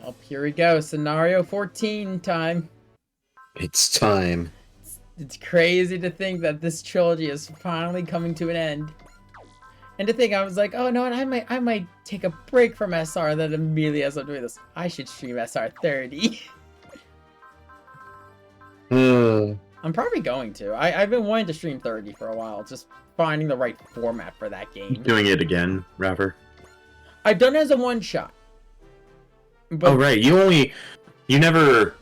Oh, here we go. Scenario 14 time. It's time. It's crazy to think that this trilogy is finally coming to an end. And to think I was like, oh no, I might take a break from SR. Then immediately as I'm doing this, I should stream SR 30. Uh, I'm probably going to. I've been wanting to stream 30 for a while, just finding the right format for that game. doing it again, Rapper. I've done it as a one shot, Oh but right, you never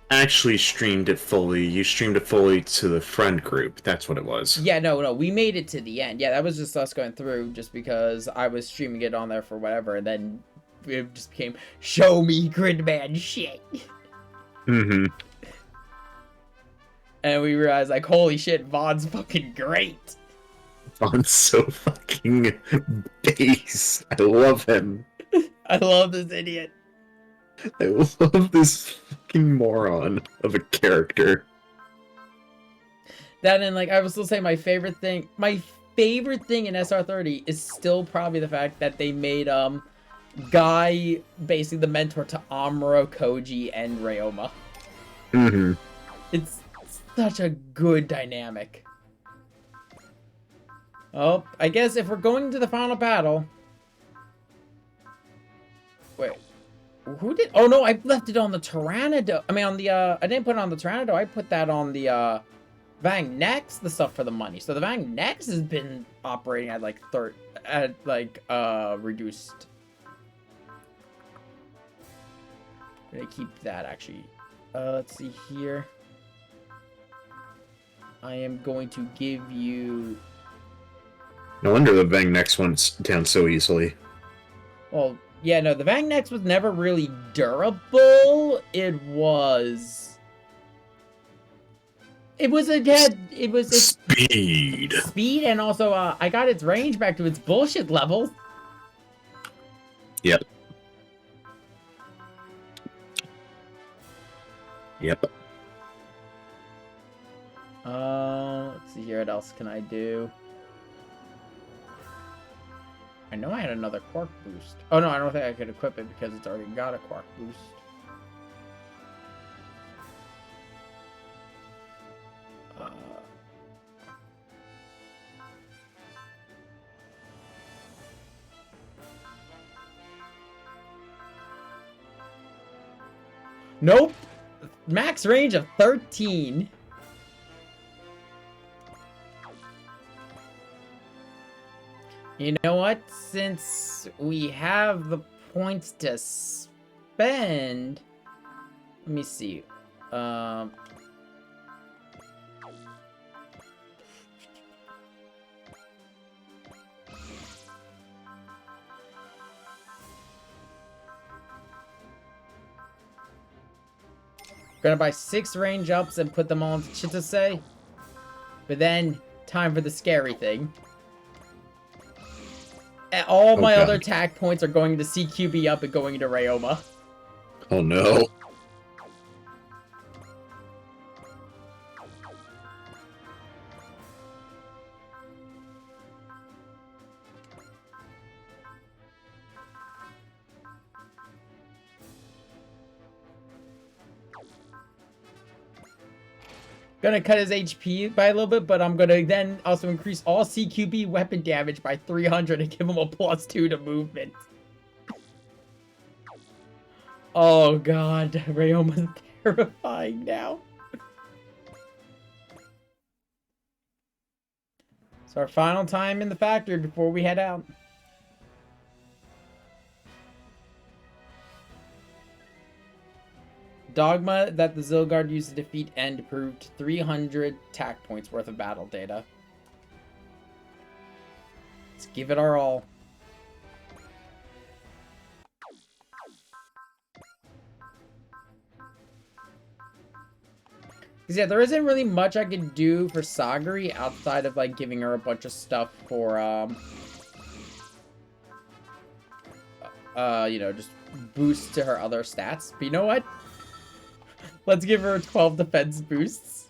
actually streamed it fully. You streamed it fully to the friend group. That's what it was. yeah, no, we made it to the end. Yeah, that was just us going through, just because I was streaming it on there for whatever, and then it just became show me Gridman shit. Mm-hmm. And we realized, like, holy shit, Vaughn's fucking great. Vaughn's so fucking base. I love him. I love this idiot. I love this fucking moron of a character. That and, like, I would still say my favorite thing in SR30 is still probably the fact that they made, Guy basically the mentor to Amuro, Koji, and Ryoma. Mm-hmm. It's such a good dynamic. Oh, I guess if we're going to the final battle... Wait. Who did... Oh, no, I left it on the Pteranodon. I mean, on the, I didn't put it on the Pteranodon. I put that on the, Vang Nex, the stuff for the money. So the Vang Nex has been operating at, like, reduced. I'm gonna keep that, actually. Let's see here. I am going to give you... No wonder the Vang next one's down so easily. Well, yeah, no, the Vang Nex was never really durable. It was Speed. Speed, and also, I got its range back to its bullshit level. Yep. Yep. Let's see here, what else can I do? I know I had another Quark boost. Oh no, I don't think I could equip it because it's already got a Quark boost. Nope! Max range of 13. You know what? Since we have the points to spend... Let me see. Gonna buy 6 range ups and put them all into Chitose. But then, time for the scary thing. And all my other attack points are going to CQB up and going into Ryoma. Oh no. Gonna cut his HP by a little bit, but I'm gonna then also increase all CQB weapon damage by 300 and give him a +2 to movement. Oh god, Ryoma's terrifying now. So our final time in the factory before we head out. Dogma that the Zilgard used to defeat End proved 300 attack points worth of battle data. Let's give it our all. Because yeah, there isn't really much I can do for Sagari outside of like giving her a bunch of stuff for you know, just boosts to her other stats. But you know what? Let's give her 12 defense boosts.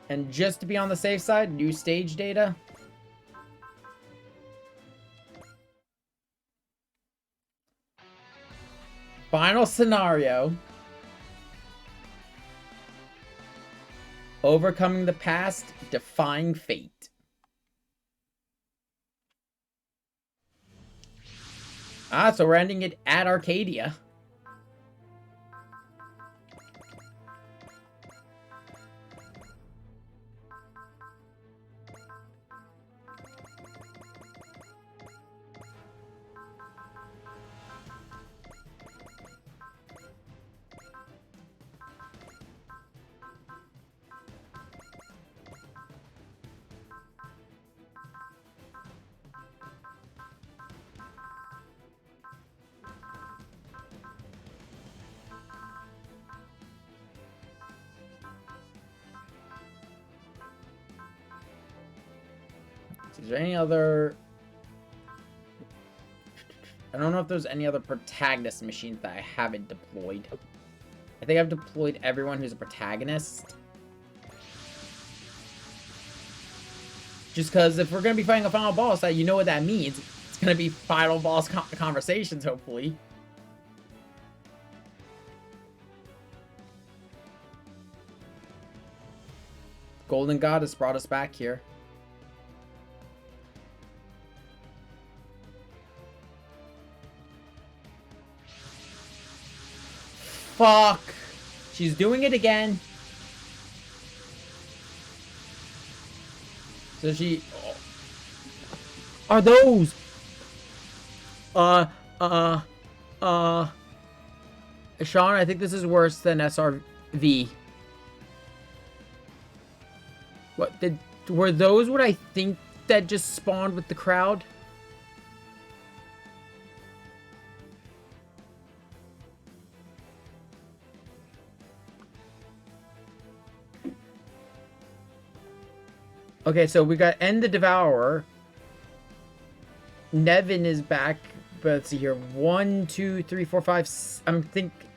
And just to be on the safe side, new stage data. Final scenario. Overcoming the past, defying fate. Ah, so we're ending it at Arcadia. Is there any other... I don't know if there's any other protagonist machines that I haven't deployed. I think I've deployed everyone who's a protagonist. Just because if we're going to be fighting a final boss, that you know what that means. It's going to be final boss conversations, hopefully. Golden Goddess brought us back here. Fuck. She's doing it again. So she... Oh. Are those... Sean, I think this is worse than SRV. What, were those what I think that just spawned with the crowd? Okay, so we got End the Devourer. Nevin is back, but let's see here. 1, 2, 3, 4, 5.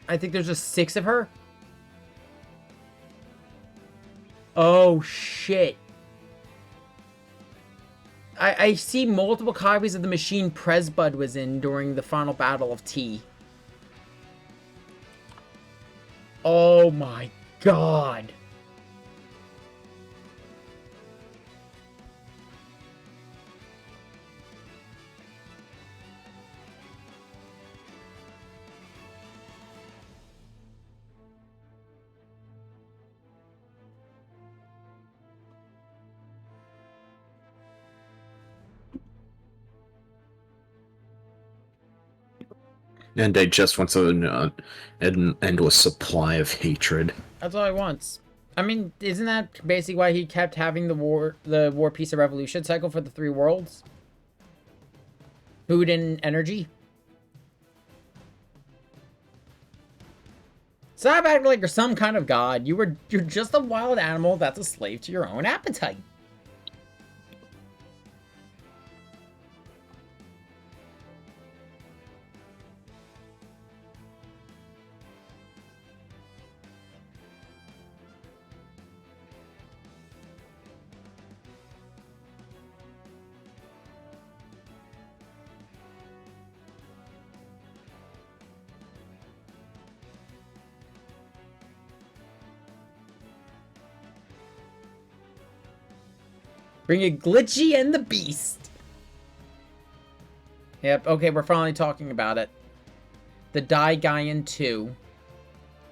I think there's just 6 of her. Oh shit. I see multiple copies of the machine Presbud was in during the final battle of T. Oh my god. And I just want to end with supply of hatred. That's all he wants. I mean, isn't that basically why he kept having the War Peace and Revolution cycle for the 3 worlds? Food and energy. Stop acting like you're some kind of god. You're just a wild animal that's a slave to your own appetite. Bring it Glitchy and the Beast. Yep, okay, we're finally talking about it. The Daigayan 2.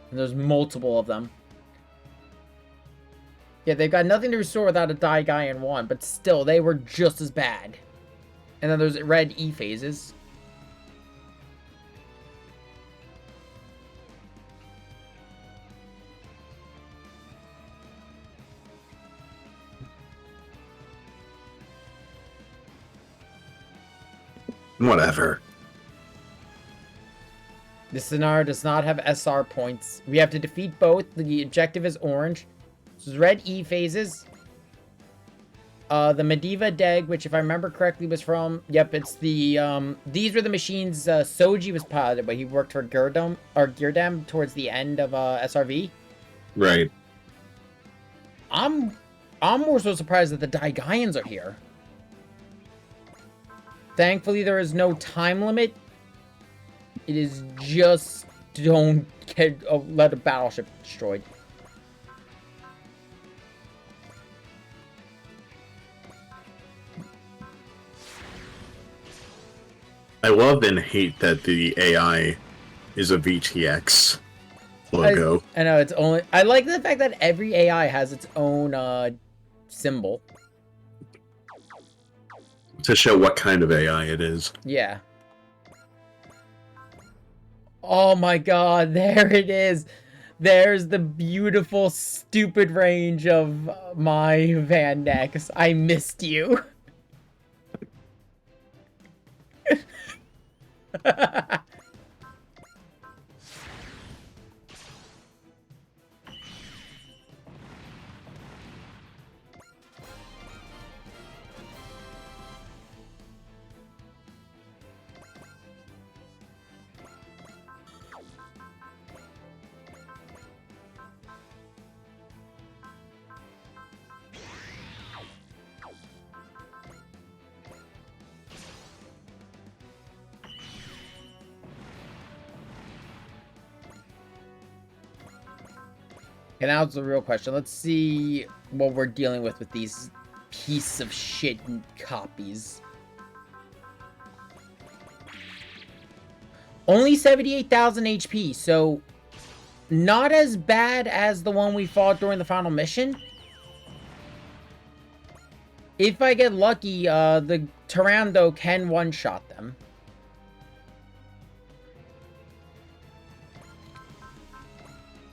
And there's multiple of them. Yeah, they've got nothing to restore without a Daigayan 1, but still, they were just as bad. And then there's red E phases. Whatever. This scenario does not have SR points. We have to defeat both. The objective is orange. This is red E phases. The Mediva Deg, which if I remember correctly was from... Yep, it's the... these were the machines Soji was piloted, but he worked for Girdam towards the end of SRV. Right. I'm more so surprised that the Daigaians are here. Thankfully, there is no time limit. It is just don't get let a battleship destroyed. I love and hate that the AI is a VTX logo. I know it's only. I like the fact that every AI has its own symbol. To show what kind of AI it is. Yeah. Oh my god, there it is. There's the beautiful, stupid range of my Van Nex. I missed you. And now it's the real question. Let's see what we're dealing with these piece of shit copies. Only 78,000 HP, so not as bad as the one we fought during the final mission. If I get lucky, the Tyrannodon can one-shot them.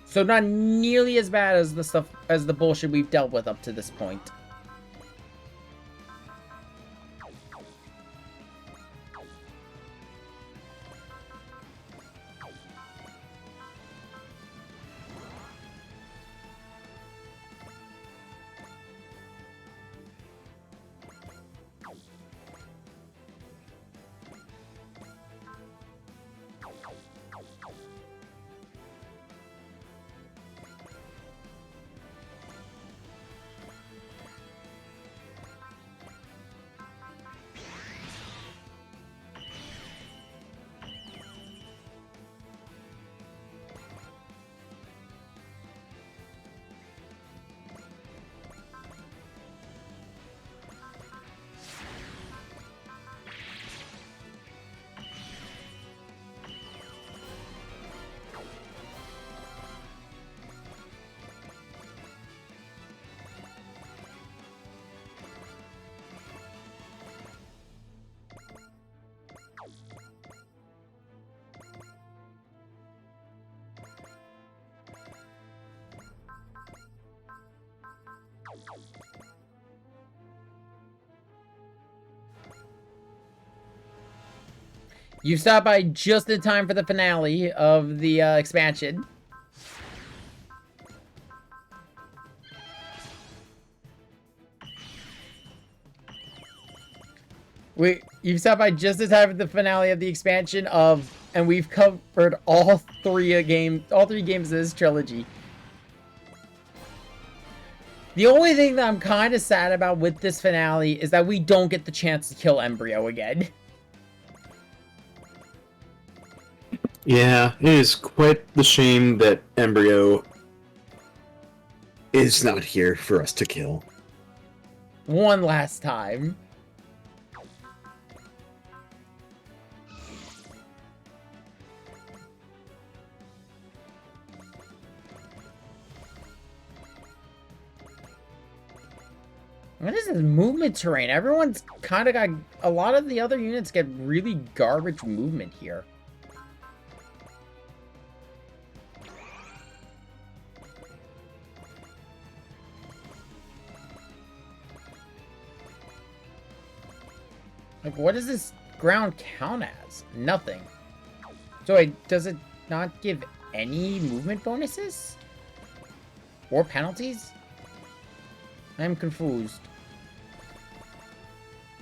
So not nearly as bad as the bullshit we've dealt with up to this point. You stopped by just in time for the finale of the expansion. You've stopped by just in time for the finale of the expansion and we've covered all three games of this trilogy. The only thing that I'm kind of sad about with this finale is that we don't get the chance to kill Embryo again. Yeah, it is quite the shame that Embryo is not here for us to kill. One last time. What is this movement terrain? Everyone's kind of got... A lot of the other units get really garbage movement here. Like, what does this ground count as? Nothing. So wait, does it not give any movement bonuses? Or penalties? I'm confused.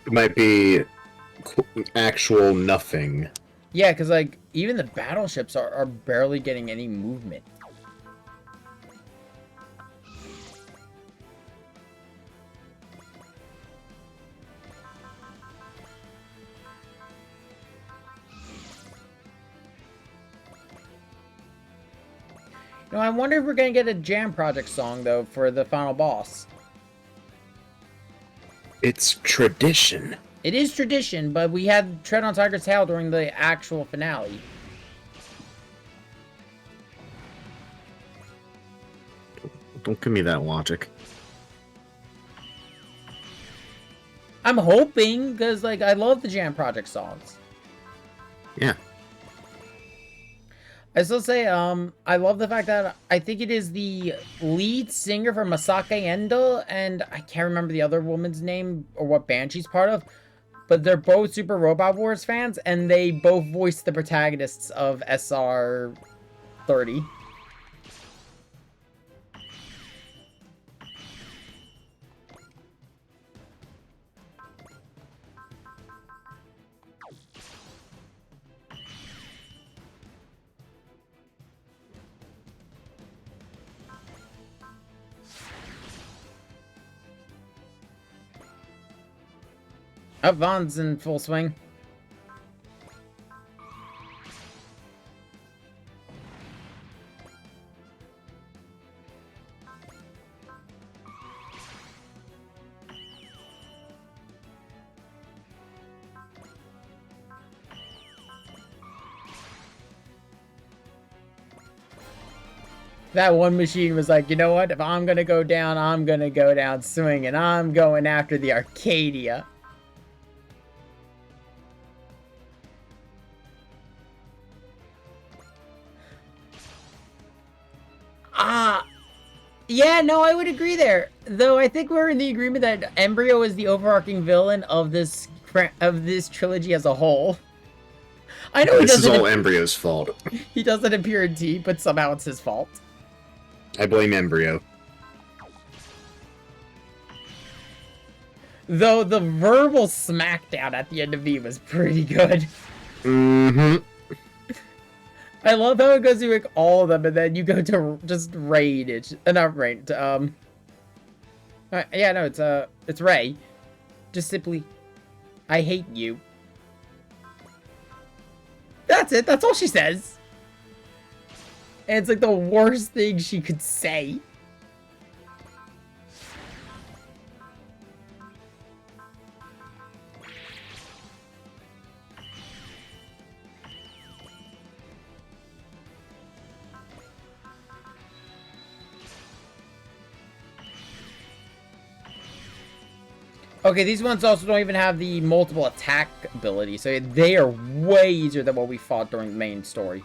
It might be actual nothing. Yeah, because, like, even the battleships are barely getting any movement. No, I wonder if we're gonna get a Jam Project song though for the final boss. It's tradition. It is tradition, but we had Tread on Tiger's Tail during the actual finale. Don't give me that logic. I'm hoping, because, like, I love the Jam Project songs. Yeah. I still say, I love the fact that I think it is the lead singer for Masake Endo, and I can't remember the other woman's name or what band she's part of, but they're both Super Robot Wars fans, and they both voiced the protagonists of SR30. Oh, Vaughn's in full swing. That one machine was like, you know what? If I'm gonna go down swinging. I'm going after the Arcadia. Yeah, no, I would agree there. Though I think we're in the agreement that Embryo is the overarching villain of this trilogy as a whole. I know this is all Embryo's fault. He doesn't appear in T, but somehow it's his fault. I blame Embryo. Though the verbal smackdown at the end of V was pretty good. Mm-hmm. I love how it goes through like all of them, and then you go to just raid it. Not raid. Yeah, no, it's Ray. Just simply, I hate you. That's it. That's all she says. And it's like the worst thing she could say. Okay, these ones also don't even have the multiple attack ability, so they are way easier than what we fought during the main story.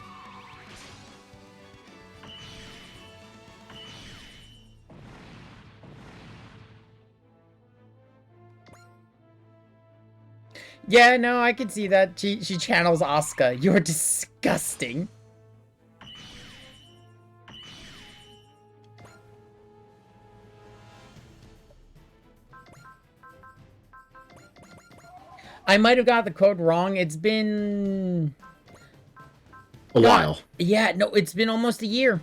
Yeah, no, I can see that. She channels Asuka. You're disgusting. I might have got the code wrong. It's been a while. Yeah, no, it's been almost a year.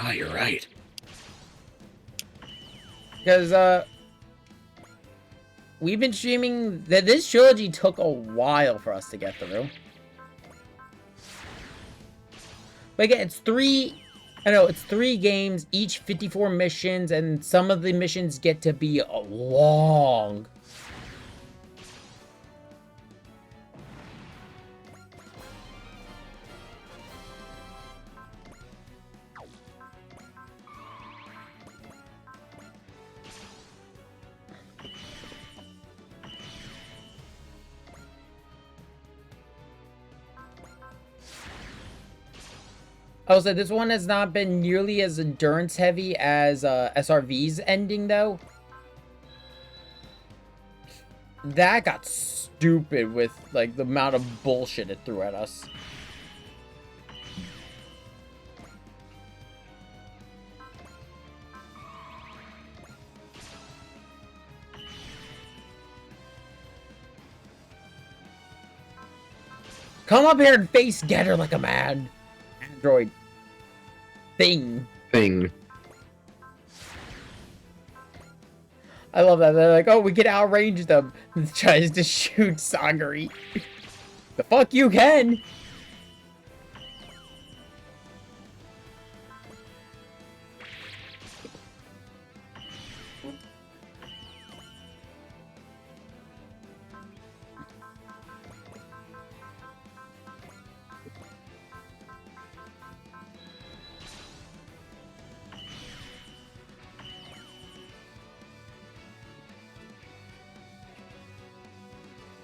Oh, you're right. Because, we've been streaming... This trilogy took a while for us to get through. But again, it's three games, each 54 missions, and some of the missions get to be long. I will say this one has not been nearly as endurance heavy as SRV's ending, though. That got stupid with like the amount of bullshit it threw at us. Come up here and face Getter like a man. Android. Thing. I love that. They're like, oh, we can outrange them. And tries to shoot Sagari. The fuck you can.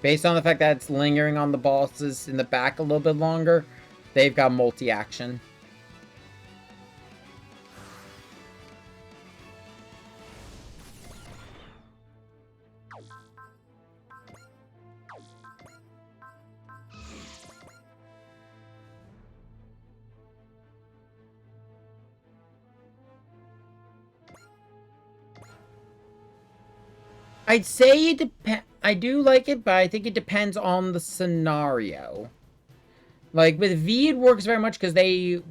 Based on the fact that it's lingering on the bosses in the back a little bit longer, they've got multi-action. I'd say it depends. I do like it, but I think it depends on the scenario. Like with V, it works very much because they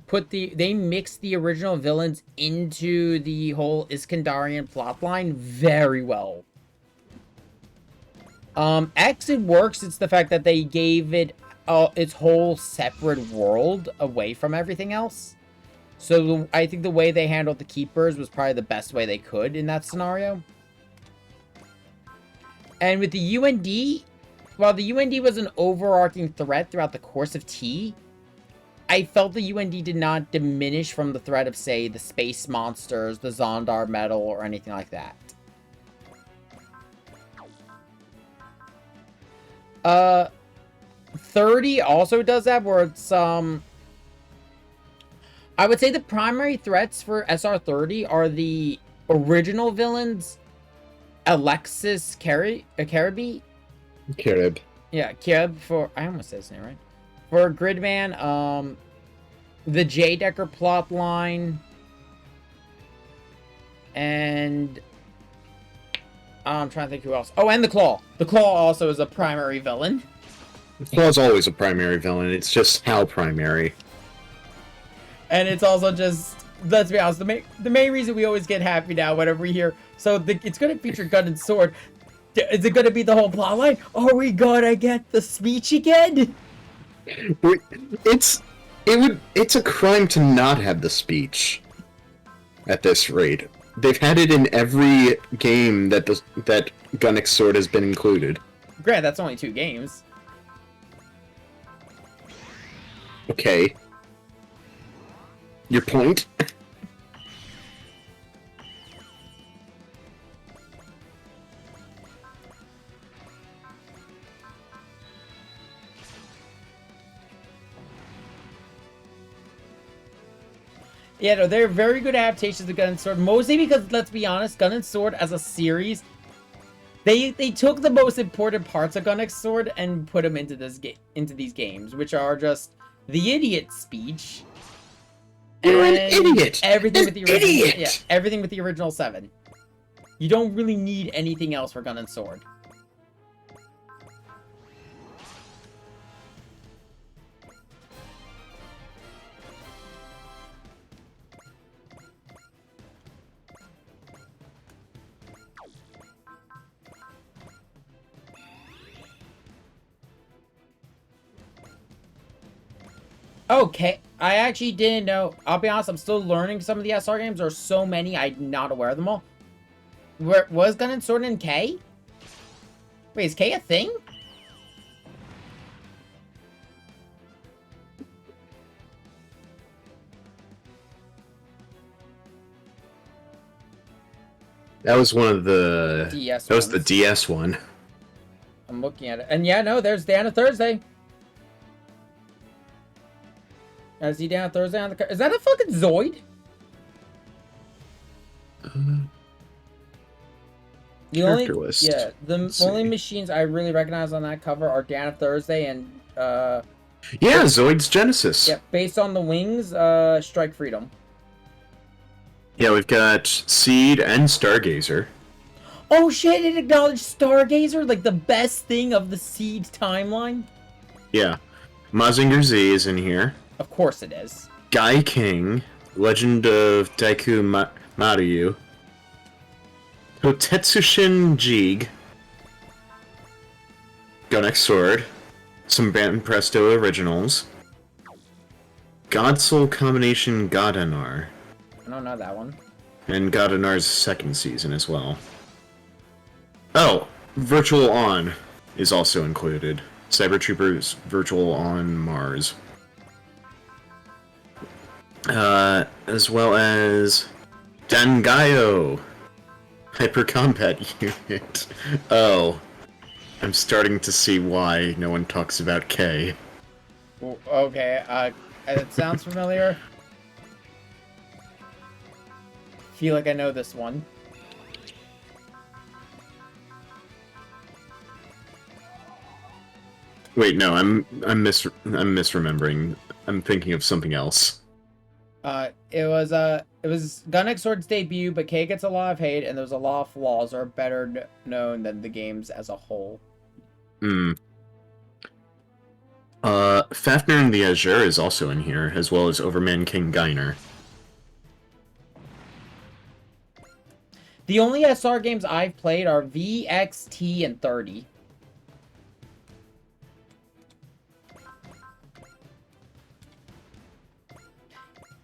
mix the original villains into the whole Iskandarian plotline very well. X, it works. It's the fact that they gave it its whole separate world away from everything else. So I think the way they handled the Keepers was probably the best way they could in that scenario. And with the UND, while the UND was an overarching threat throughout the course of T, I felt the UND did not diminish from the threat of, say, the space monsters, the Zondar metal, or anything like that. 30 also does that, where it's, I would say the primary threats for SR30 are the original villains, Alexis Carib. Yeah, Carib for... I almost said his name right. For Gridman, the J-Decker plotline, and... I'm trying to think who else. Oh, and the Claw. The Claw also is a primary villain. The Claw's always a primary villain. It's just how primary. And it's also just... Let's be honest, the main reason we always get happy now whenever we hear... So it's going to feature Gun and Sword. Is it going to be the whole plotline? Are we going to get the speech again? It's a crime to not have the speech at this rate. They've had it in every game that Gun X Sword has been included. Grant, that's only 2 games. Okay. Your point? Yeah, no, they're very good adaptations of Gun and Sword. Mostly because, let's be honest, Gun and Sword as a series, they took the most important parts of Gun X Sword and put them into these games, which are just the idiot speech. You're an idiot. Everything with the original, idiot. yeah, everything with the original 7. You don't really need anything else for Gun and Sword. Okay, I actually didn't know. I'll be honest, I'm still learning some of the SR games. There are so many, I'm not aware of them all. Was Gun and Sword in K? Wait, is K a thing? That was one of the... DS That was ones. the DS one. I'm looking at it. And yeah, no, there's Dan of Thursday. Is he down Thursday on the... Is that a fucking Zoid? The only... Character list. Yeah, the Let's only see. machines I really recognize on that cover are Dan of Thursday and... Yeah, Zoid's Genesis. yeah, based on the wings, Strike Freedom. Yeah, we've got Seed and Stargazer. Oh shit, it acknowledged Stargazer, like the best thing of the Seed timeline? Yeah. Mazinger Z is in here. Of course it is. Guy King, Legend of Daiku Maryu. Hotetsushin Jig. Gun X Sword. Some Band Presto originals. God Soul Combination Gadanar. I don't know that one. And Gadanar's second season as well. Oh, Virtual On is also included. Cyber Troopers Virtual On Mars. As well as Dangayo Hyper Combat Unit. Oh. I'm starting to see why no one talks about K. Okay, it sounds familiar. Feel like I know this one. Wait, no, I'm misremembering. I'm thinking of something else. It was Gun Sword's debut, but K gets a lot of hate, and there's a lot of flaws are better known than the games as a whole. Hmm. Fafnir and the Azure is also in here, as well as Overman King Geiner. The only SR games I've played are VXT and 30.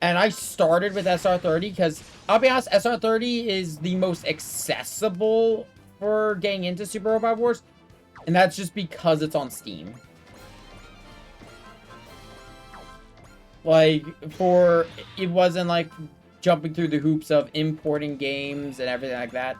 And I started with SR30 because, I'll be honest, SR30 is the most accessible for getting into Super Robot Wars. And that's just because it's on Steam. Like, it wasn't like jumping through the hoops of importing games and everything like that.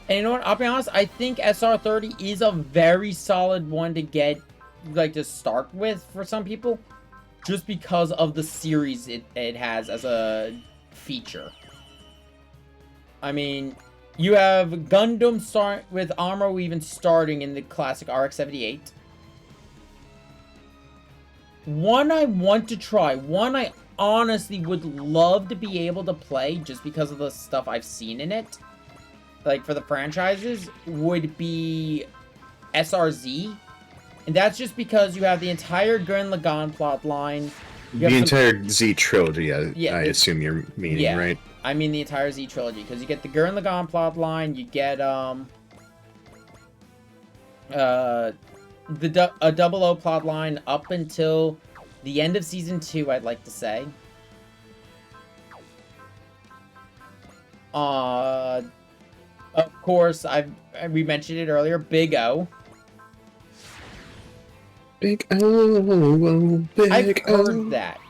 And you know what? I'll be honest, I think SR30 is a very solid one to get, like, to start with for some people. Just because of the series it has as a feature. I mean, you have Gundam start with Amuro even starting in the classic RX-78. One I want to try, one I honestly would love to be able to play just because of the stuff I've seen in it, like for the franchises, would be SRZ. And that's just because you have the entire Gurren Lagann plotline. The entire Z trilogy, I assume you're meaning, right? I mean the entire Z trilogy, because you get the Gurren Lagann plotline, you get a Double O plotline up until the end of season 2, I'd like to say. Of course, we mentioned it earlier, Big O. Big O, Big I've O. heard that.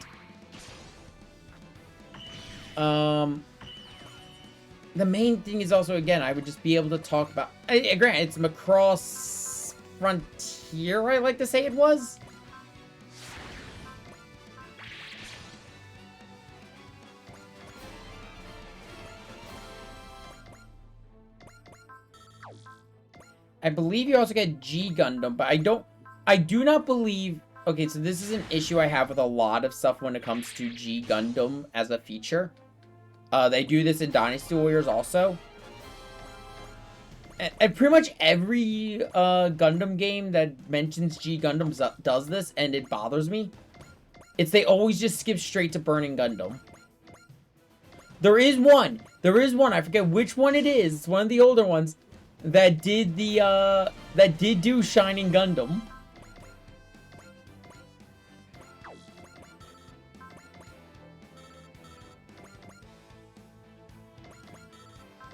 The main thing is also, again, I would just be able to talk about... Granted, it's Macross Frontier, I like to say it was. I believe you also get G Gundam, but I do not believe... Okay, so this is an issue I have with a lot of stuff when it comes to G Gundam as a feature. They do this in Dynasty Warriors also. And pretty much every Gundam game that mentions G Gundam does this, and it bothers me. They always just skip straight to Burning Gundam. There is one, I forget which one it is, it's one of the older ones, that did do Shining Gundam.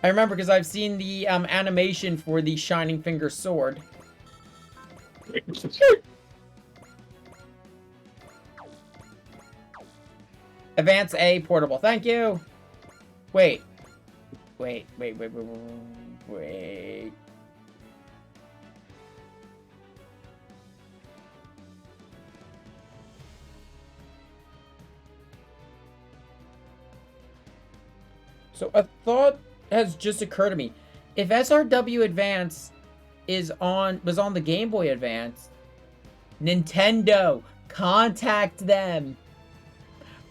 I remember because I've seen the animation for the Shining Finger Sword. Advance A portable. Thank you. Wait. So a thought has just occurred to me. If SRW Advance was on the Game Boy Advance, Nintendo, contact them.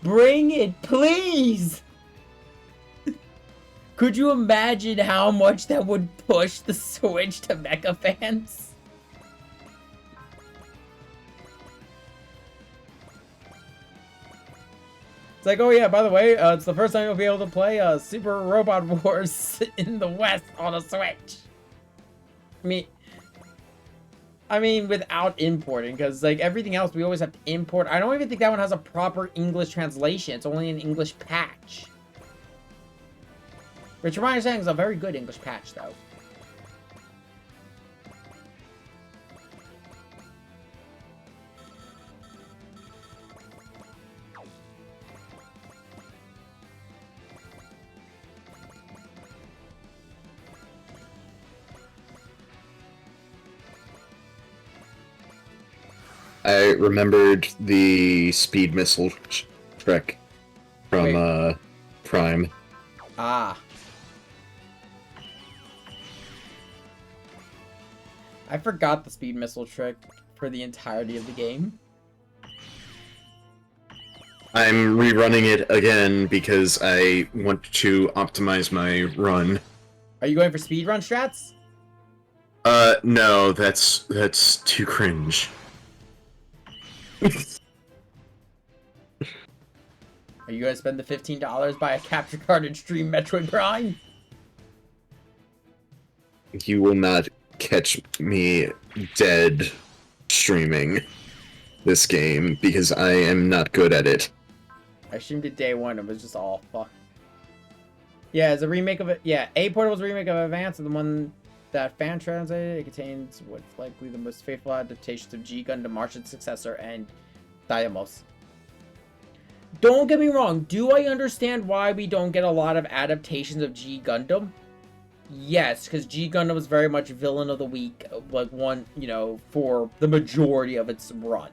Bring it, please. Could you imagine how much that would push the Switch to Mecha fans? It's like, oh yeah, by the way, it's the first time you'll be able to play Super Robot Wars in the West on a Switch. I mean, without importing, because like everything else, we always have to import. I don't even think that one has a proper English translation. It's only an English patch. Which, from my understanding, is a very good English patch, though. I remembered the speed missile trick from Wait. Prime. Ah. I forgot the speed missile trick for the entirety of the game. I'm rerunning it again because I want to optimize my run. Are you going for speedrun strats? No, that's too cringe. Are you gonna spend the $15 buy a capture card and stream Metroid Prime? You will not catch me dead streaming this game because I am not good at it. I streamed it day one. It was just all fuck. Yeah, it's a remake of it. Yeah, A Portable's a remake of Advance, and the one that fan translated. It contains what's likely the most faithful adaptations of G Gundam, Martian's successor, and Diamos. Don't get me wrong. Do I understand why we don't get a lot of adaptations of G Gundam? Yes, because G Gundam was very much villain of the week, like one, you know, for the majority of its run.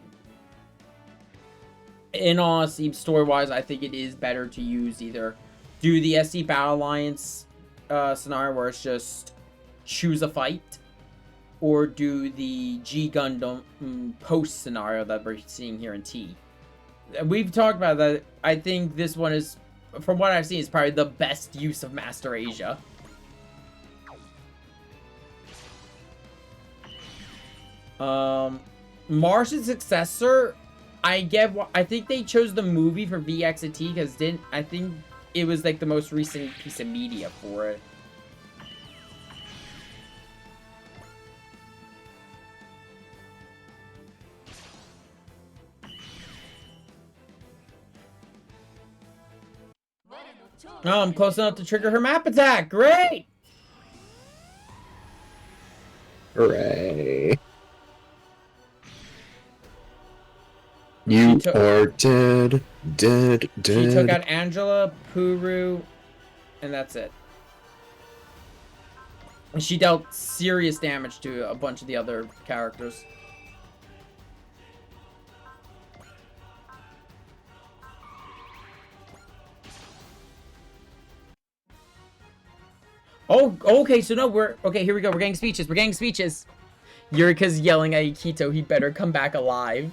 In honesty, story-wise, I think it is better to use either do the SC Battle Alliance scenario where it's just choose a fight, or do the G Gundam post scenario that we're seeing here in T. We've talked about that. I think this one is, from what I've seen, is probably the best use of Master Asia. Martian's successor, I think they chose the movie for VX because I think it was like the most recent piece of media for it. Oh, I'm close enough to trigger her map attack. Great! Hooray. You are dead, dead, dead. She took out Angela, Puru, and that's it. And she dealt serious damage to a bunch of the other characters. Oh, okay, so no, okay, here we go. We're getting speeches. We're getting speeches. Yurika's yelling at Ikito, he better come back alive.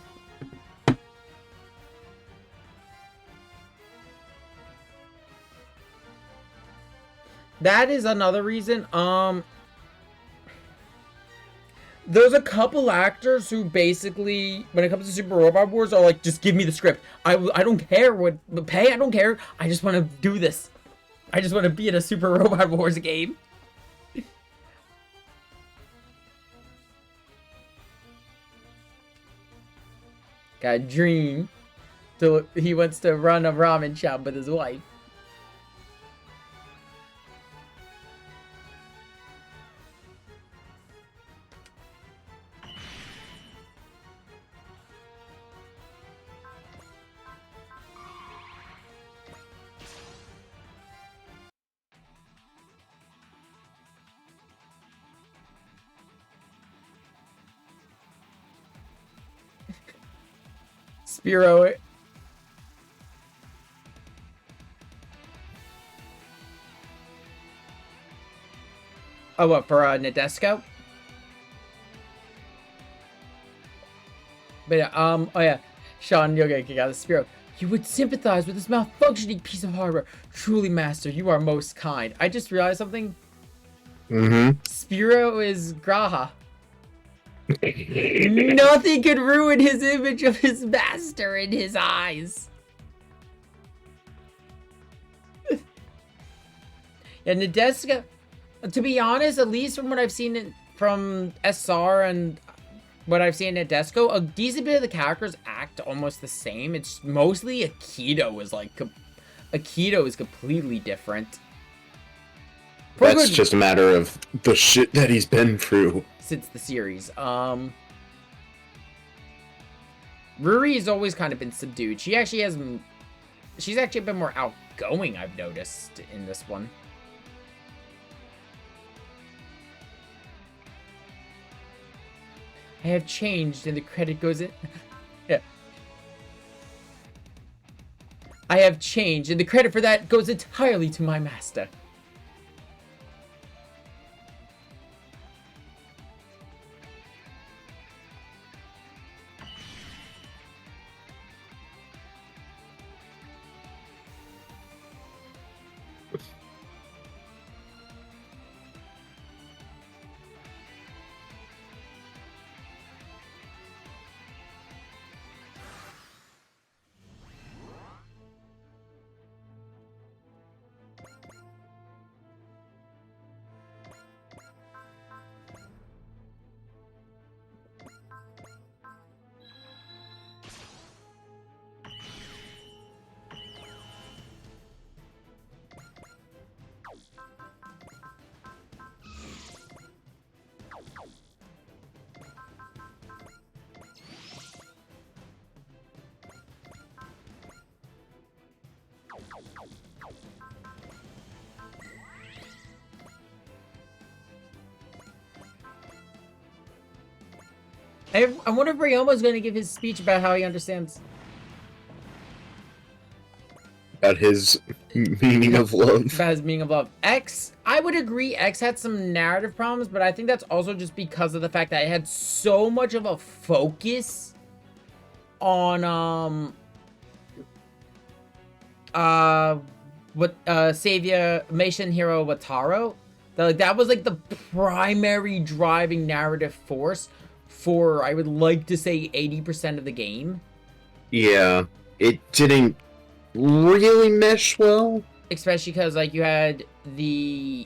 That is another reason. There's a couple actors who basically, when it comes to Super Robot Wars, are like, just give me the script. I don't care what the pay. I don't care. I just want to do this. I just want to be in a Super Robot Wars game. Got a dream. So he wants to run a ramen shop with his wife. Spiro. Oh, what, for Nadesco? But yeah, oh yeah, Sean Yoga got a Spiro. You would sympathize with this malfunctioning piece of hardware. Truly, Master, you are most kind. I just realized something. Spiro is Graha. Nothing could ruin his image of his master in his eyes. Yeah, Nadesco, to be honest, at least from what I've seen from SR and what I've seen in Nadesco, a decent bit of the characters act almost the same. It's mostly Akito is like, Akito is completely different. That's just a matter of the shit that he's been through since the series. Ruri has always kind of been subdued. She's actually been more outgoing, I've noticed, in this one. I have changed, and the credit goes in. Yeah. I have changed, and the credit for that goes entirely to my master. I wonder if Ryoma's going to give his speech about how he understands. About his meaning of love. About his meaning of love. X, I would agree, X had some narrative problems, but I think that's also just because of the fact that it had so much of a focus on, Savior, Meishin Hero Wataru. That was, like, the primary driving narrative force for, I would like to say, 80% of the game. Yeah, it didn't really mesh well. Especially because, like, you had the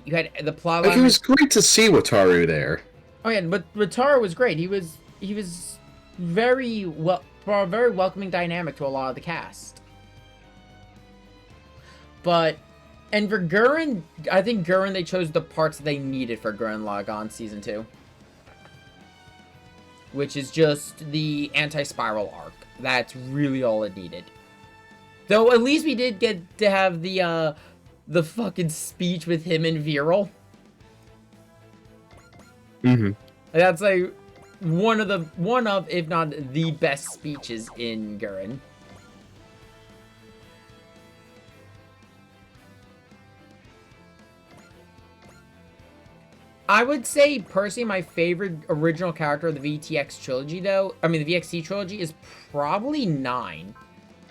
plot line. Like, it was great to see Wataru there. Oh yeah, but Wataru was great. He was very a very welcoming dynamic to a lot of the cast. But, and for Gurren, I think Gurren, they chose the parts they needed for Gurren Lagann Season 2. Which is just the anti-spiral arc. That's really all it needed. Though, at least we did get to have the fucking speech with him and Viral. Mm-hmm. That's, like, one of, if not the best speeches in Gurren. I would say, personally, my favorite original character of the VTX trilogy, though, I mean, the VXC trilogy, is probably 9.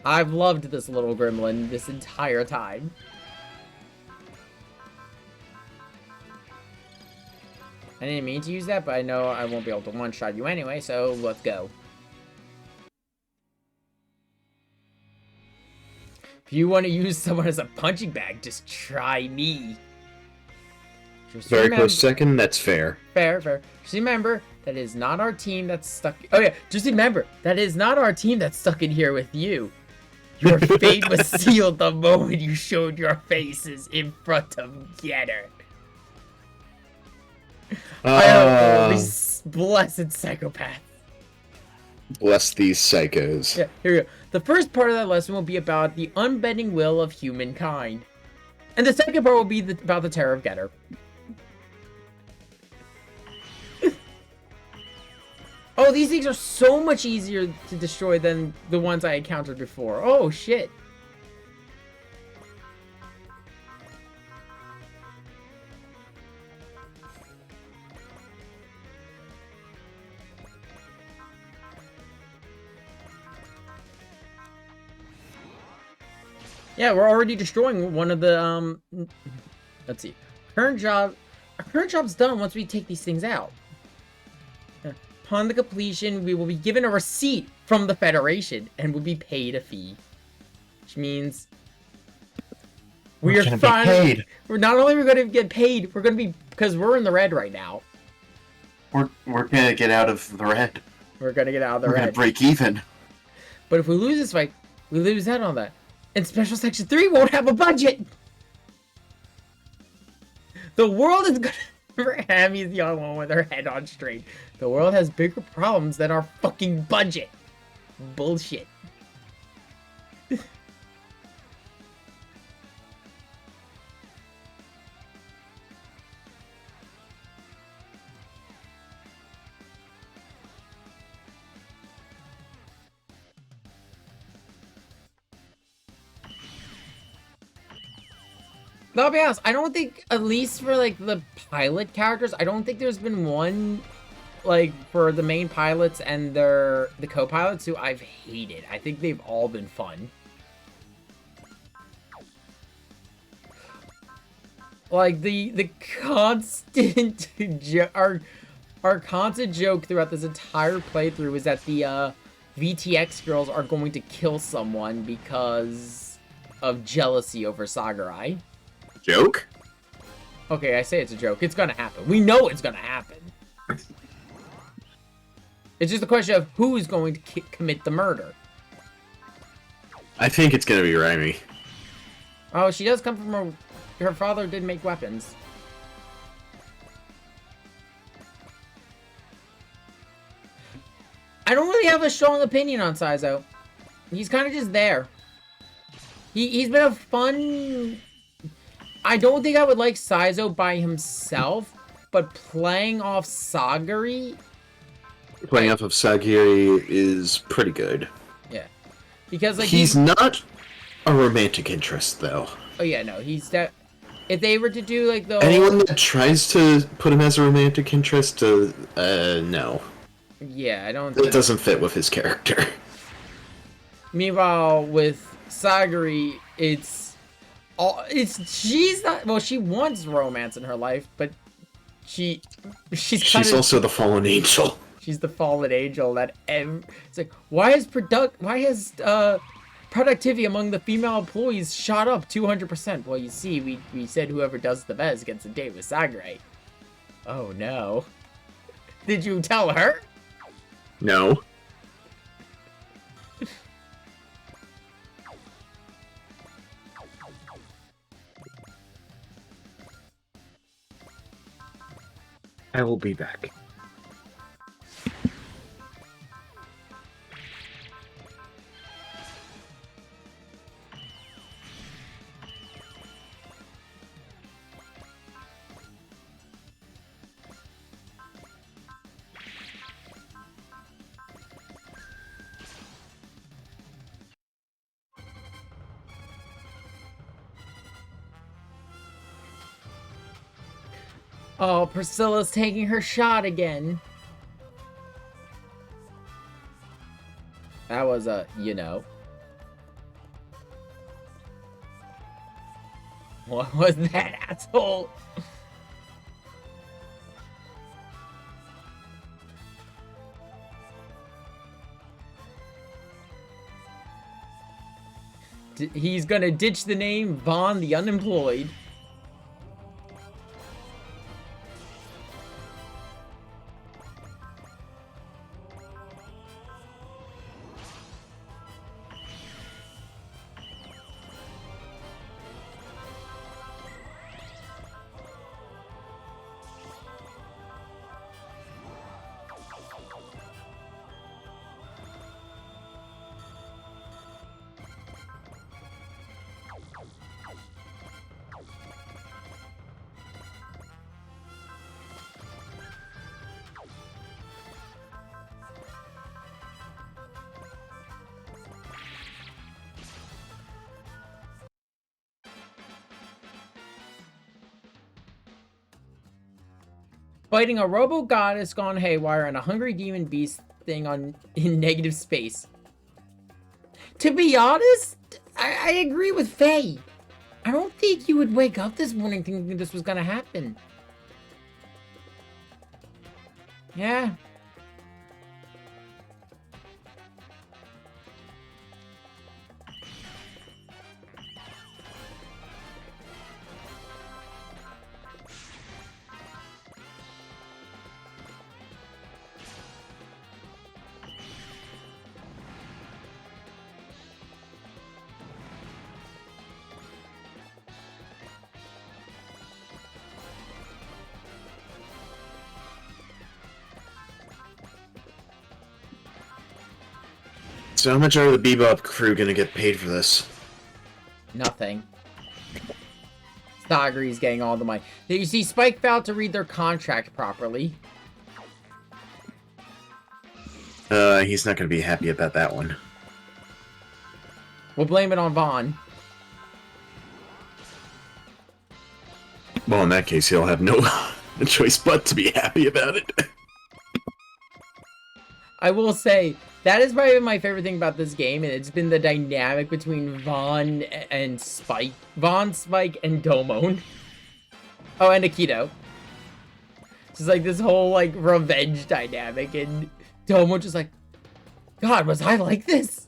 I've loved this little gremlin this entire time. I didn't mean to use that, but I know I won't be able to one-shot you anyway, so let's go. If you want to use someone as a punching bag, just try me. Very close second, that's fair. Fair. Just remember, that is not our team that's stuck... Oh yeah, just remember, that is not our team that's stuck in here with you. Your fate was sealed the moment you showed your faces in front of Getter. I have these blessed psychopaths. Bless these psychos. Yeah, here we go. The first part of that lesson will be about the unbending will of humankind. And the second part will be about the terror of Getter. Oh, these things are so much easier to destroy than the ones I encountered before. Oh, shit. Yeah, we're already destroying one of the, let's see. Our current job's done once we take these things out. Upon the completion, we will be given a receipt from the Federation and will be paid a fee. Which means we're finally... We're not only going to get paid, we're going to be... Because we're in the red right now. We're going to get out of the red. We're going to get out of the red. We're going to break even. But if we lose this fight, we lose out on that. And Special Section 3 won't have a budget! The world is going to... Hammy's the only one with her head on straight. The world has bigger problems than our fucking budget. Bullshit. I'll be honest, I don't think, at least for like the pilot characters, I don't think there's been one like for the main pilots and the co-pilots who I've hated. I think they've all been fun. Like the constant our constant joke throughout this entire playthrough is that the VTX girls are going to kill someone because of jealousy over Sakurai. Joke? Okay, I say it's a joke. It's gonna happen. We know it's gonna happen. It's just a question of who's going to commit the murder. I think it's gonna be Raimi. Oh, she does come from her father did make weapons. I don't really have a strong opinion on Saizo. He's kind of just there. He's been a fun... I don't think I would like Saizo by himself, but playing off Sagiri... Playing off of Sagiri is pretty good. Yeah. Because, like... He's not a romantic interest, though. Oh, yeah, no. He's that... If they were to do, like, the... Anyone that tries to put him as a romantic interest, no. Yeah, I don't... It doesn't fit with his character. Meanwhile, with Sagiri, she's not... Well, she wants romance in her life, but she's She's also the fallen angel. She's the fallen angel that it's like, why has productivity among the female employees shot up 200%? Well, you see, we said whoever does the best gets a date with Sakurai. Oh no. Did you tell her? No. I will be back. Oh, Priscilla's taking her shot again. That was a, you know. What was that, asshole? He's gonna ditch the name Vaughn the Unemployed. Fighting a robo goddess gone haywire and a hungry demon beast thing in negative space. To be honest, I agree with Faye. I don't think you would wake up this morning thinking this was gonna happen. Yeah. So how much are the Bebop crew gonna get paid for this? Nothing. Sagiri's getting all the money. You see, Spike failed to read their contract properly. He's not gonna be happy about that one. We'll blame it on Vaughn. Well, in that case, he'll have no choice but to be happy about it. I will say, that is probably my favorite thing about this game, and it's been the dynamic between Vaughn and Spike. Vaughn, Spike, and Domon. Oh, and Akito. Just like this whole, like, revenge dynamic, and Domon just like, God, was I like this?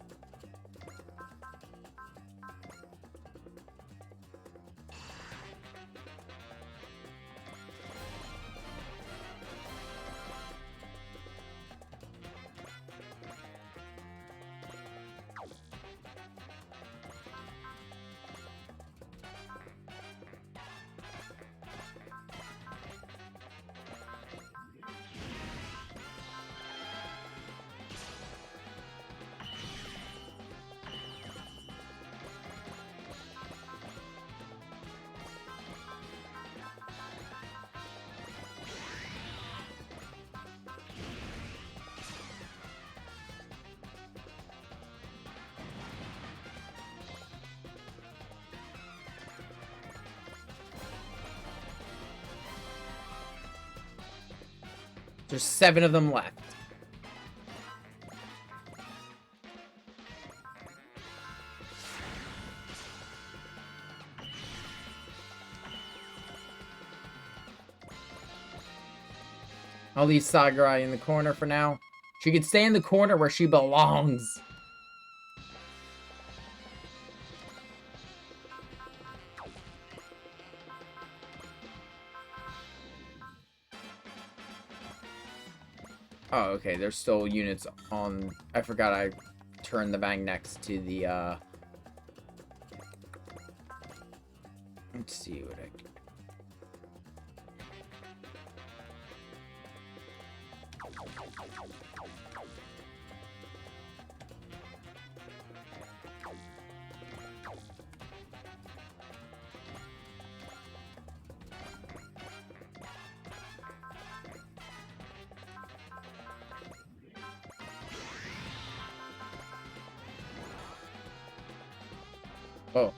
There's 7 of them left. I'll leave Sakurai in the corner for now. She could stay in the corner where she belongs. Oh, okay, there's still units on... I forgot I turned the bang next to the, Let's see what I can... Oh.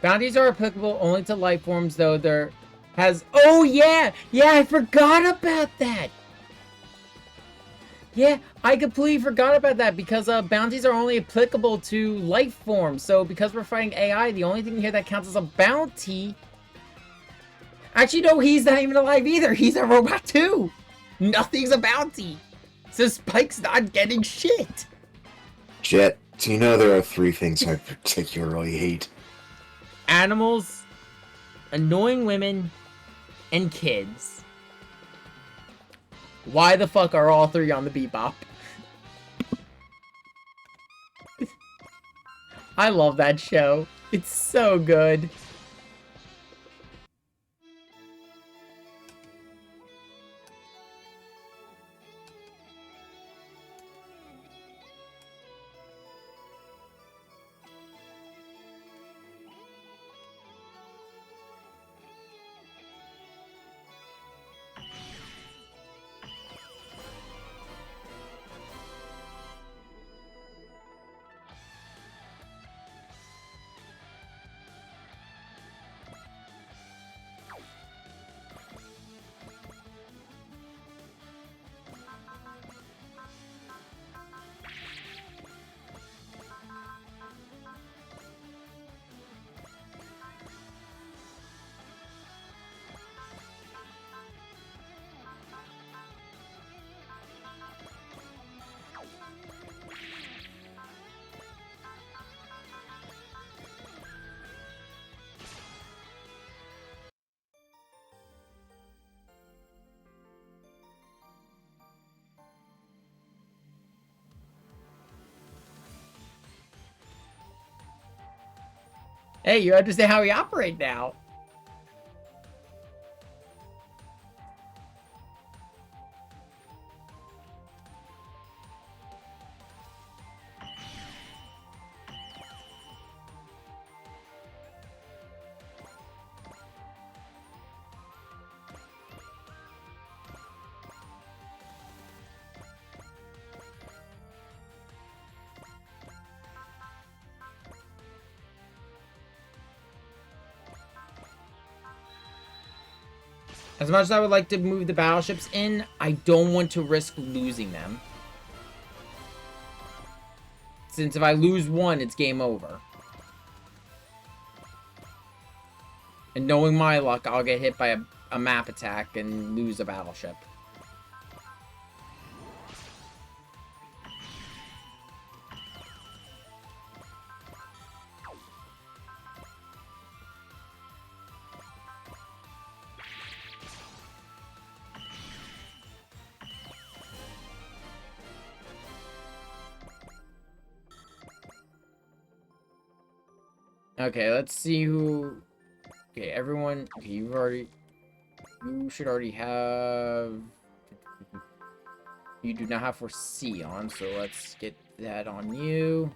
Bounties are applicable only to life forms, though there has... Oh, yeah! Yeah, I forgot about that! Yeah, I completely forgot about that, because bounties are only applicable to life forms. So, because we're fighting AI, the only thing here that counts as a bounty... Actually, no, he's not even alive either! He's a robot, too! Nothing's a bounty! So Spike's not getting shit! Jet, do you know there are 3 things I particularly hate? Animals, annoying women, and kids. Why the fuck are all 3 on the Bebop? I love that show. It's so good. Hey, you understand how we operate now. As much as I would like to move the battleships in, I don't want to risk losing them. Since if I lose one, it's game over. And knowing my luck, I'll get hit by a map attack and lose a battleship. Okay, let's see who... Okay, everyone... Okay, you should already have... You do not have Foresee on, so let's get that on you.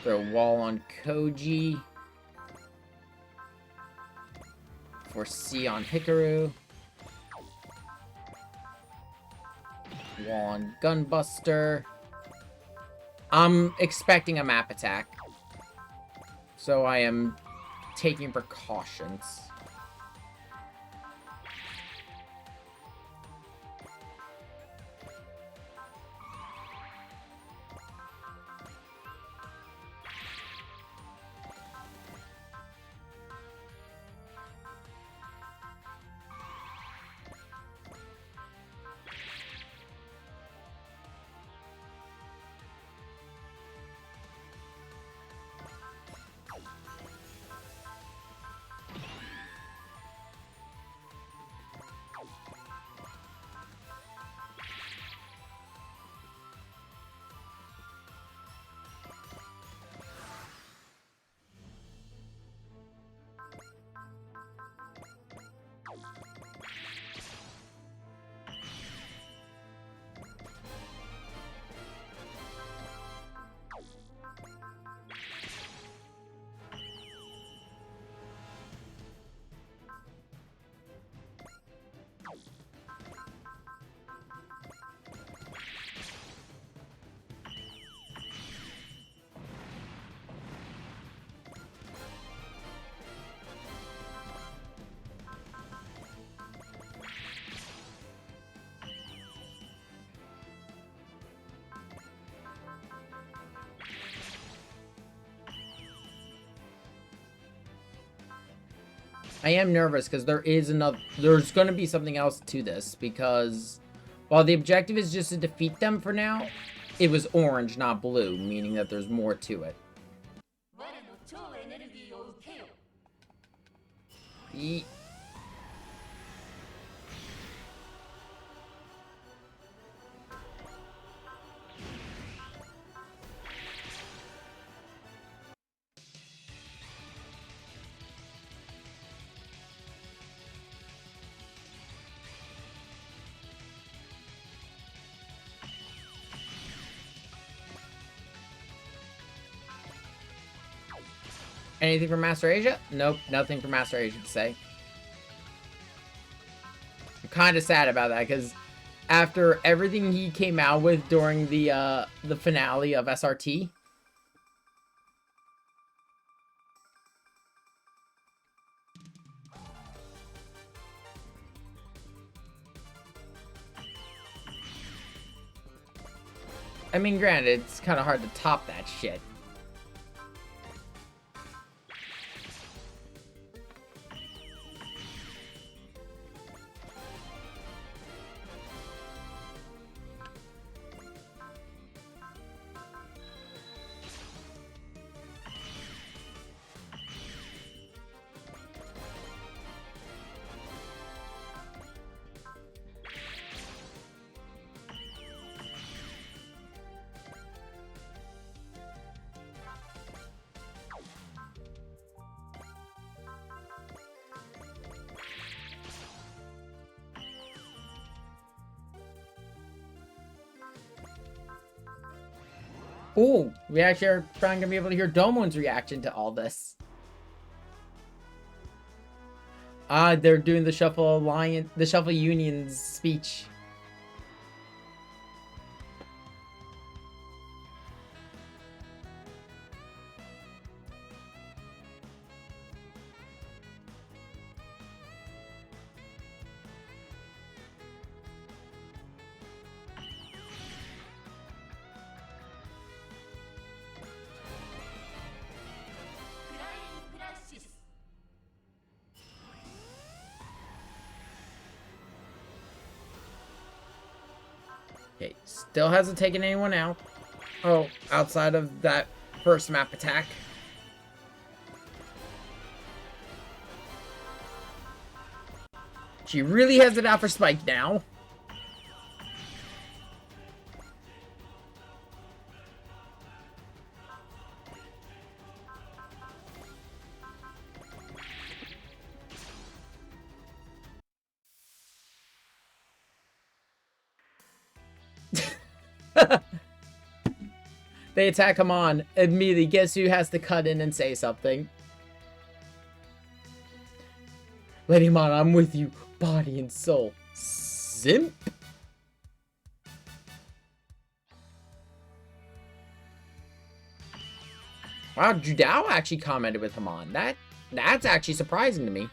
Throw a wall on Koji. Foresee on Hikaru. Wall on Gunbuster. I'm expecting a map attack. So I am taking precautions. I am nervous because there's going to be something else to this, because while the objective is just to defeat them for now, it was orange, not blue, meaning that there's more to it. Anything from Master Asia? Nope, nothing from Master Asia to say. I'm kind of sad about that, because after everything he came out with during the finale of SRT, I mean, granted, it's kind of hard to top that shit. Ooh, we actually are probably gonna be able to hear Domon's reaction to all this. Ah, they're doing the Shuffle Union's speech. Okay, still hasn't taken anyone out. Oh, outside of that first map attack. She really has it out for Spike now. They attack him on. Immediately, guess who has to cut in and say something? Lady Mon, I'm with you, body and soul. Simp? Wow, Judao actually commented with him on. That's actually surprising to me.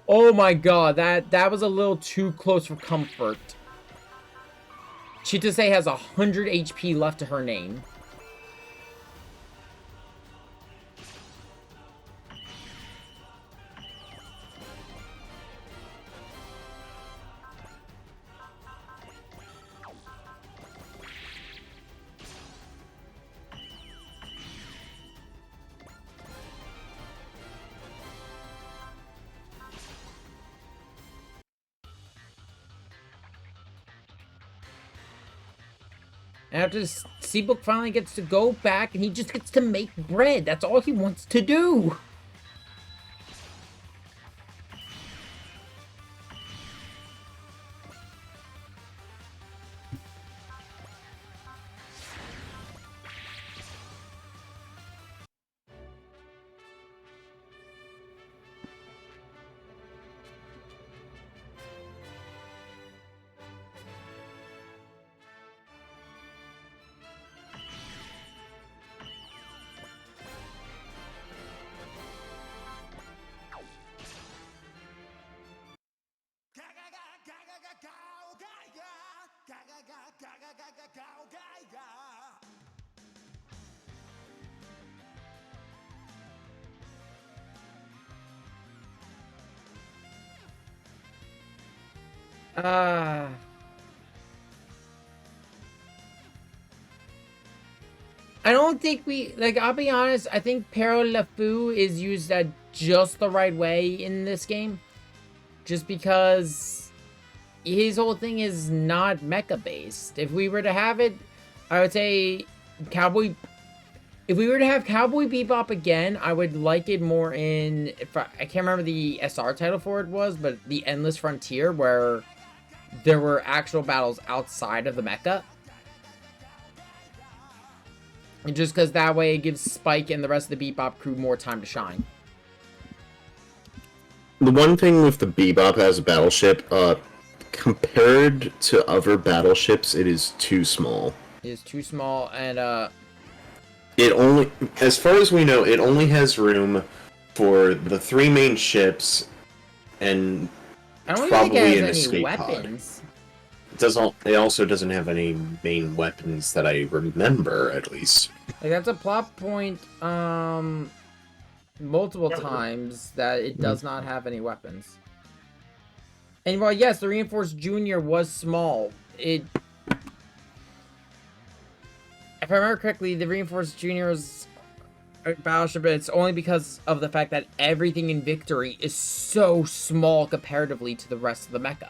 Oh my god, that was a little too close for comfort. Chitose has 100 HP left to her name. After Seabook finally gets to go back and he just gets to make bread. That's all he wants to do. I don't think I'll be honest, I think Pero LeFou is used at just the right way in this game. Just because his whole thing is not mecha based. If we were to have it, I would say if we were to have Cowboy Bebop again, I would like it more in, I can't remember the SR title for it was, but the Endless Frontier, where there were actual battles outside of the mecha. And just because that way it gives Spike and the rest of the Bebop crew more time to shine. The one thing with the Bebop as a battleship, compared to other battleships, it is too small. It is too small, and it only, as far as we know, it only has room for the 3 main ships and I don't probably think it an has any escape weapons. pod. It also doesn't have any main weapons that I remember, at least. Like, that's a plot point, multiple times, that it does not have any weapons. And while, yes, the Reinforced Junior was small, if I remember correctly, the Reinforced Junior was a battleship, but it's only because of the fact that everything in Victory is so small comparatively to the rest of the mecha.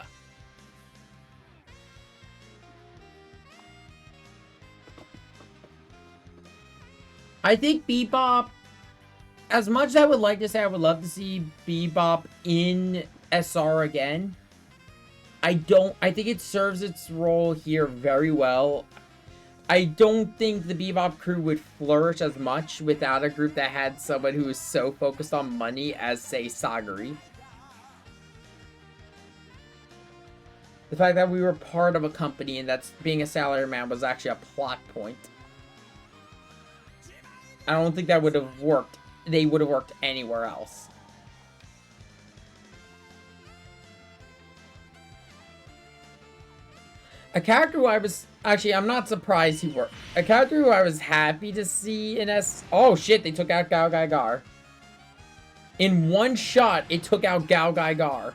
I think Bebop, as much as I would like to say I would love to see Bebop in SR again, I think it serves its role here very well. I don't think the Bebop crew would flourish as much without a group that had someone who was so focused on money as, say, Sagari. The fact that we were part of a company and that's being a salaryman was actually a plot point. I don't think that would have worked. They would have worked anywhere else. A character who I was... Actually, I'm not surprised he worked. A character who I was happy to see in S... Oh, shit, they took out Gao Gai Gar. In one shot, it took out Gao Gai Gar.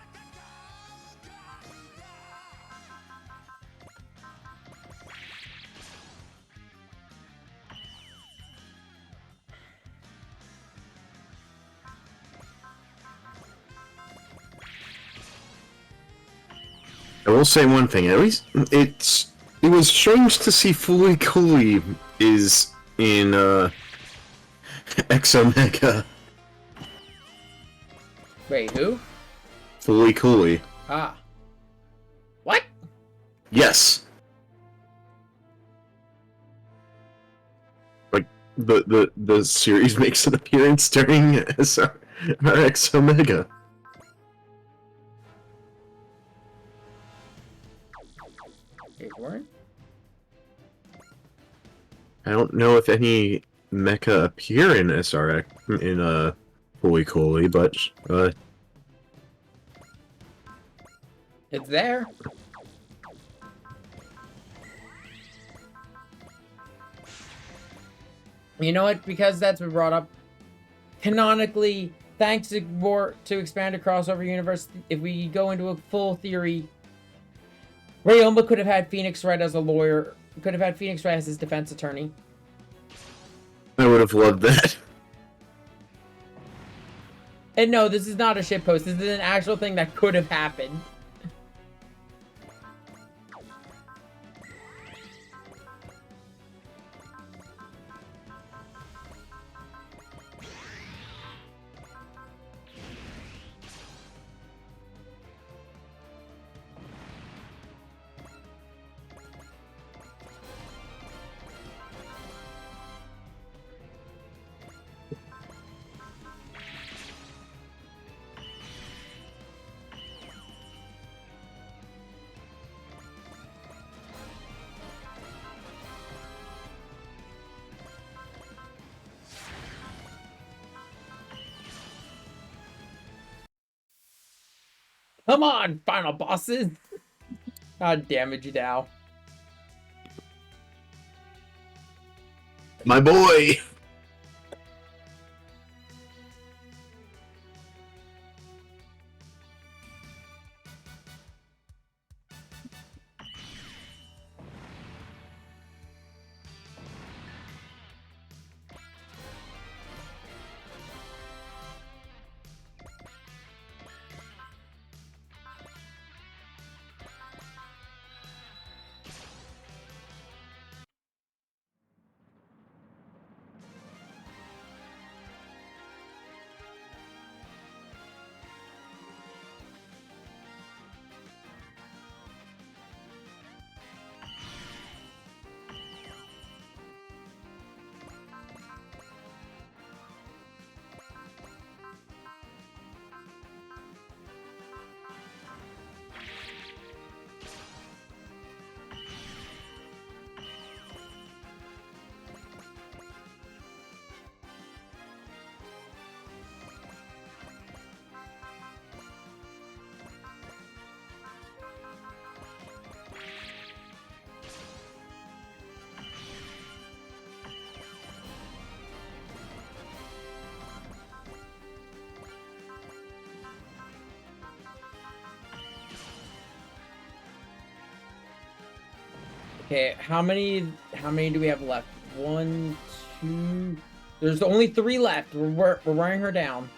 I will say one thing. At least it was strange to see Fooly Cooly is in X Omega. Wait, who? Fooly Cooly. Ah. What? Yes. Like the series makes an appearance during X Omega. Wait, what? I don't know if any mecha appear in SRX in Fooly Cooly, but It's there. You know what? Because that's been brought up. Canonically, thanks to expanded crossover universe, if we go into a full theory, Ryoma could have had Phoenix Wright as a lawyer. Could have had Phoenix Wright as his defense attorney. I would have loved that. And no, this is not a shitpost. This is an actual thing that could have happened. Come on, final bosses! God damn it, Jidao. My boy! Okay, how many do we have left? 1, 2... There's only 3 left. We're wearing her down.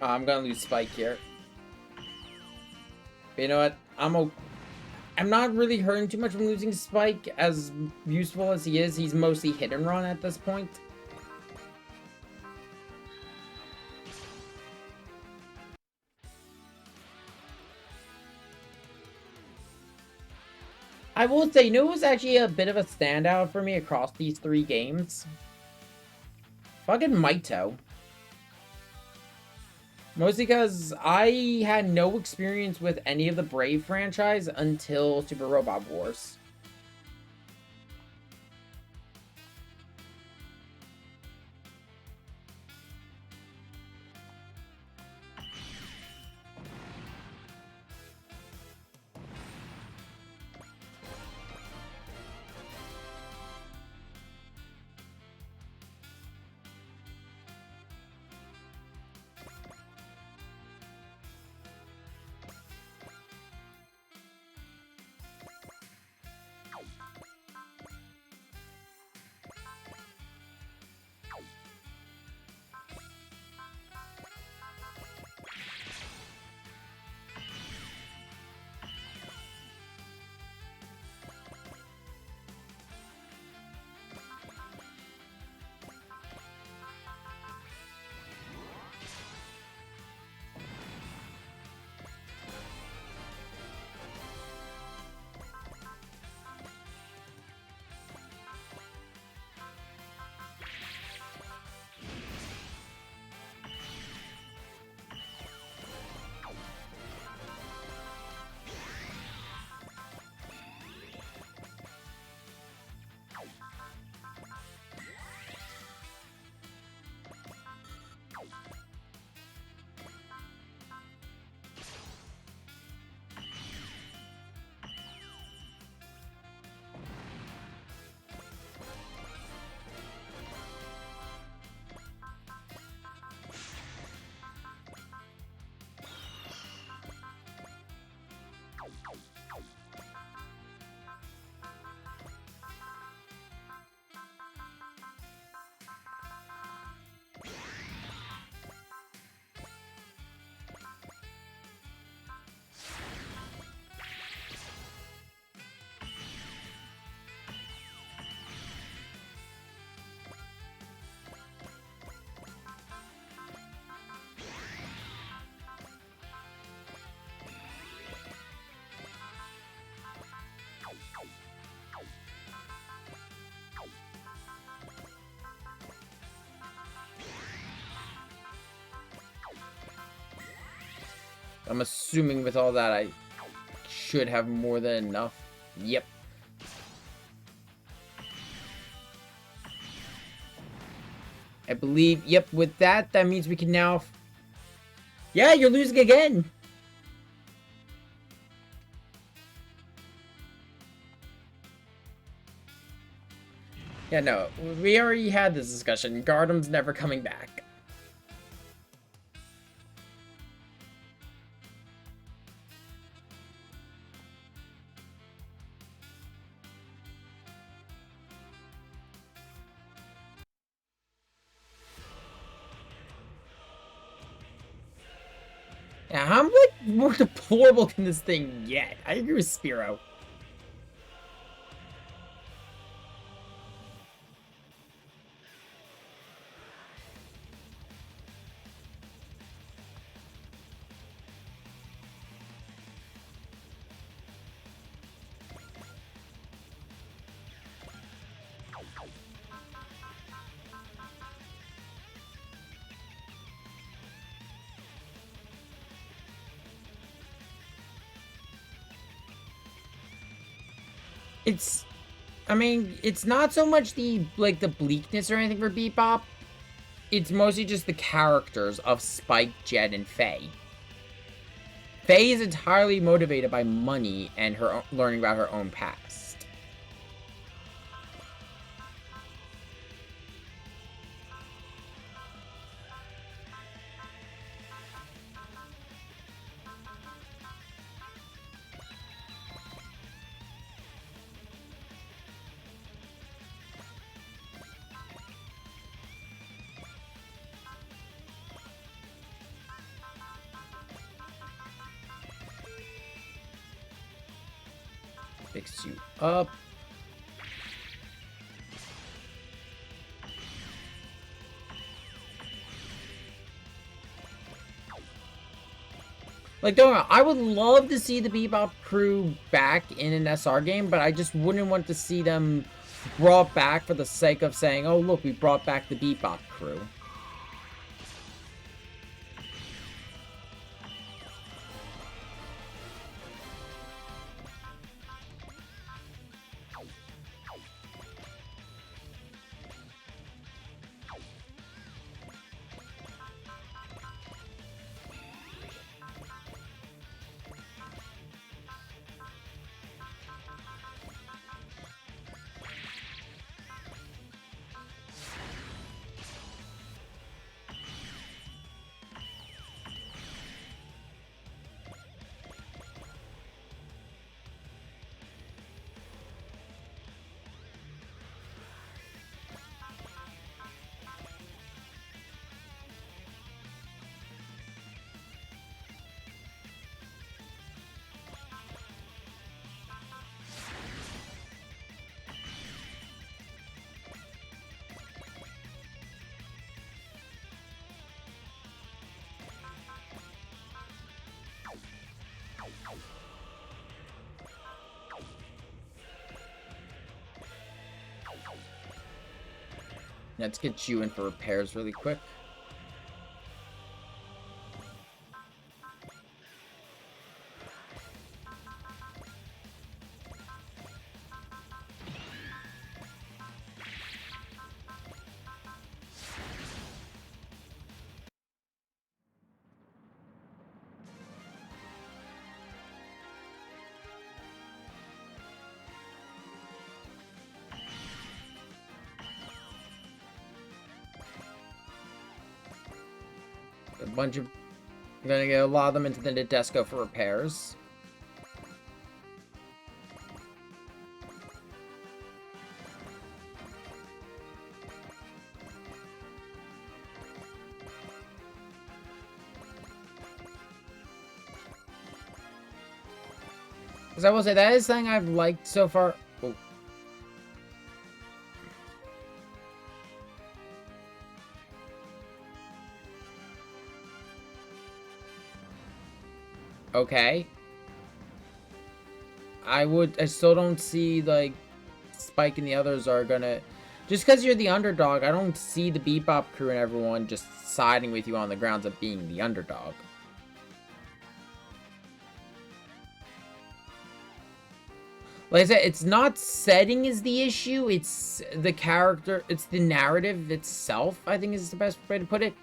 I'm gonna lose Spike here. But you know what? I'm not really hurting too much from losing Spike. As useful as he is, he's mostly hit and run at this point. I will say, you know, it was actually a bit of a standout for me across these 3 games. Fucking Maito. Mostly because I had no experience with any of the Brave franchise until Super Robot Wars. I'm assuming with all that, I should have more than enough. Yep. I believe, yep, with that, that means we can now... Yeah, you're losing again! Yeah, no, we already had this discussion. Gardam's never coming back. Yeah, how much more deplorable can this thing get? I agree with Spiro. It's, I mean, it's not so much the, like, the bleakness or anything for Bebop. It's mostly just the characters of Spike, Jet, and Faye. Faye is entirely motivated by money and her learning about her own past. Fix you up. Like, don't know, I would love to see the Bebop crew back in an SR game, but I just wouldn't want to see them brought back for the sake of saying, oh, look, we brought back the Bebop crew. Let's get you in for repairs really quick. A bunch of... I'm gonna get a lot of them into the Nadesco for repairs. Because I will say, that is something I've liked so far. Oh. Okay. I still don't see, like, Spike and the others are gonna... Just because you're the underdog, I don't see the Bebop crew and everyone just siding with you on the grounds of being the underdog. Like I said, it's not setting is the issue, it's the character, it's the narrative itself, I think is the best way to put it.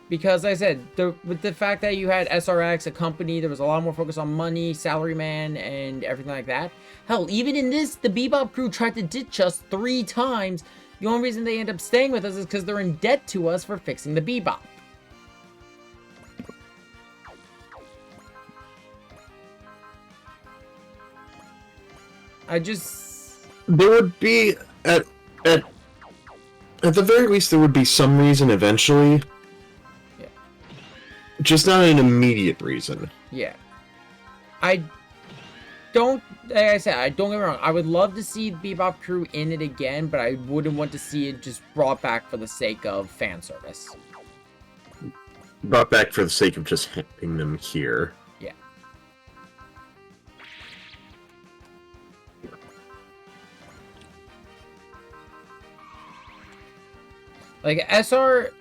Because, like I said, with the fact that you had SRX, a company, there was a lot more focus on money, salaryman, and everything like that. Hell, even in this, the Bebop crew tried to ditch us 3 times. The only reason they end up staying with us is because they're in debt to us for fixing the Bebop. I just... There would be, at the very least, there would be some reason eventually. Yeah. Just not an immediate reason. Yeah. I don't... Like I said, I don't get me wrong. I would love to see the Bebop crew in it again, but I wouldn't want to see it just brought back for the sake of fan service. Brought back for the sake of just having them here. Yeah. Like, SR...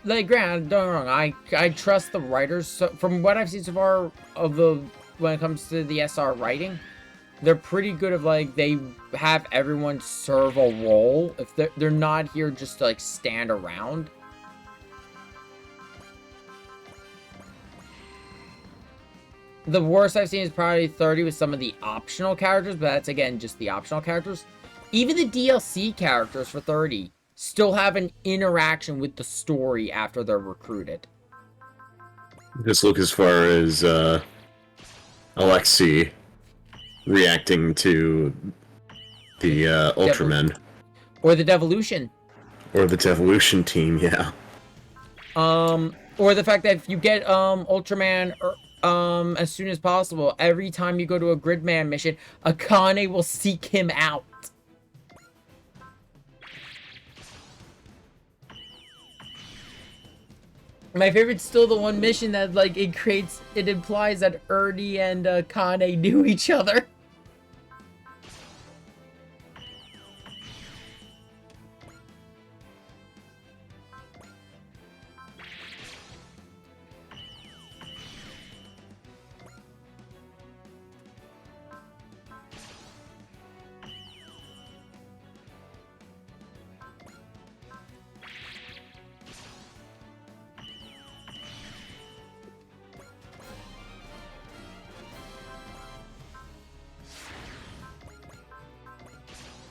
Like, granted, don't get me wrong, I trust the writers. So, from what I've seen so far of the... When it comes to the SR writing, they're pretty good of, like, they have everyone serve a role. If they're not here just to, like, stand around. The worst I've seen is probably 30 with some of the optional characters, but that's, again, just the optional characters. Even the DLC characters for 30 still have an interaction with the story after they're recruited. Just look as far as, Alexei reacting to the, Ultramen. Or the Devolution. Or the Devolution team, yeah. Or the fact that if you get, Ultraman As soon as possible. Every time you go to a Gridman mission, Akane will seek him out. My favorite's still the one mission that, like, it implies that Ernie and Akane knew each other.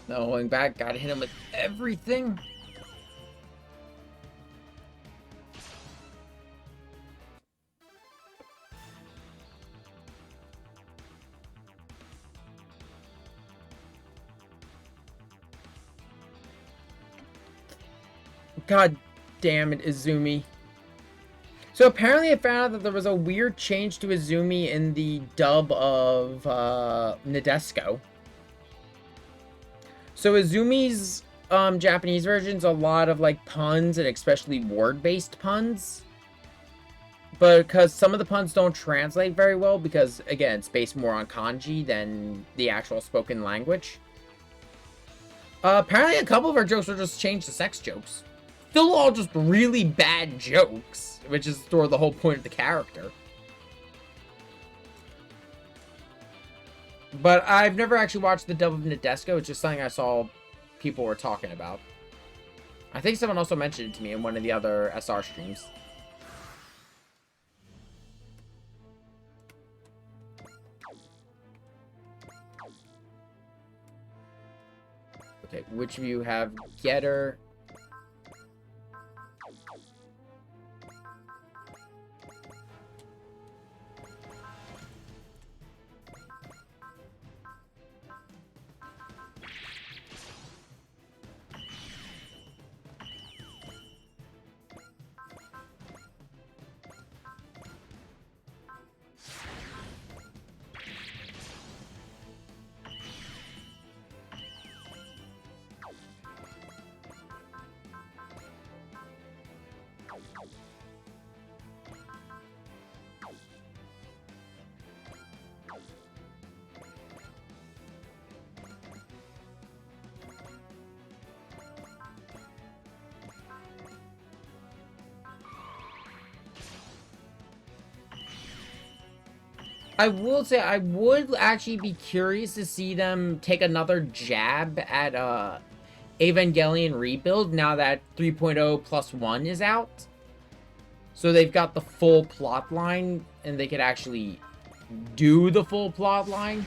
No, going back, gotta hit him with everything. God damn it, Izumi. So apparently I found out that there was a weird change to Izumi in the dub of Nadesco. So Izumi's Japanese version's a lot of like puns and especially word-based puns. But because some of the puns don't translate very well because, again, it's based more on kanji than the actual spoken language. Apparently a couple of our jokes were just changed to sex jokes. Still all just really bad jokes, which is sort of the whole point of the character. But I've never actually watched the dub of Nadesco. It's just something I saw people were talking about. I think someone also mentioned it to me in one of the other SR streams. Okay, which of you have Getter? I will say I would actually be curious to see them take another jab at Evangelion Rebuild now that 3.0 plus 1 is out. So they've got the full plot line and they could actually do the full plot line.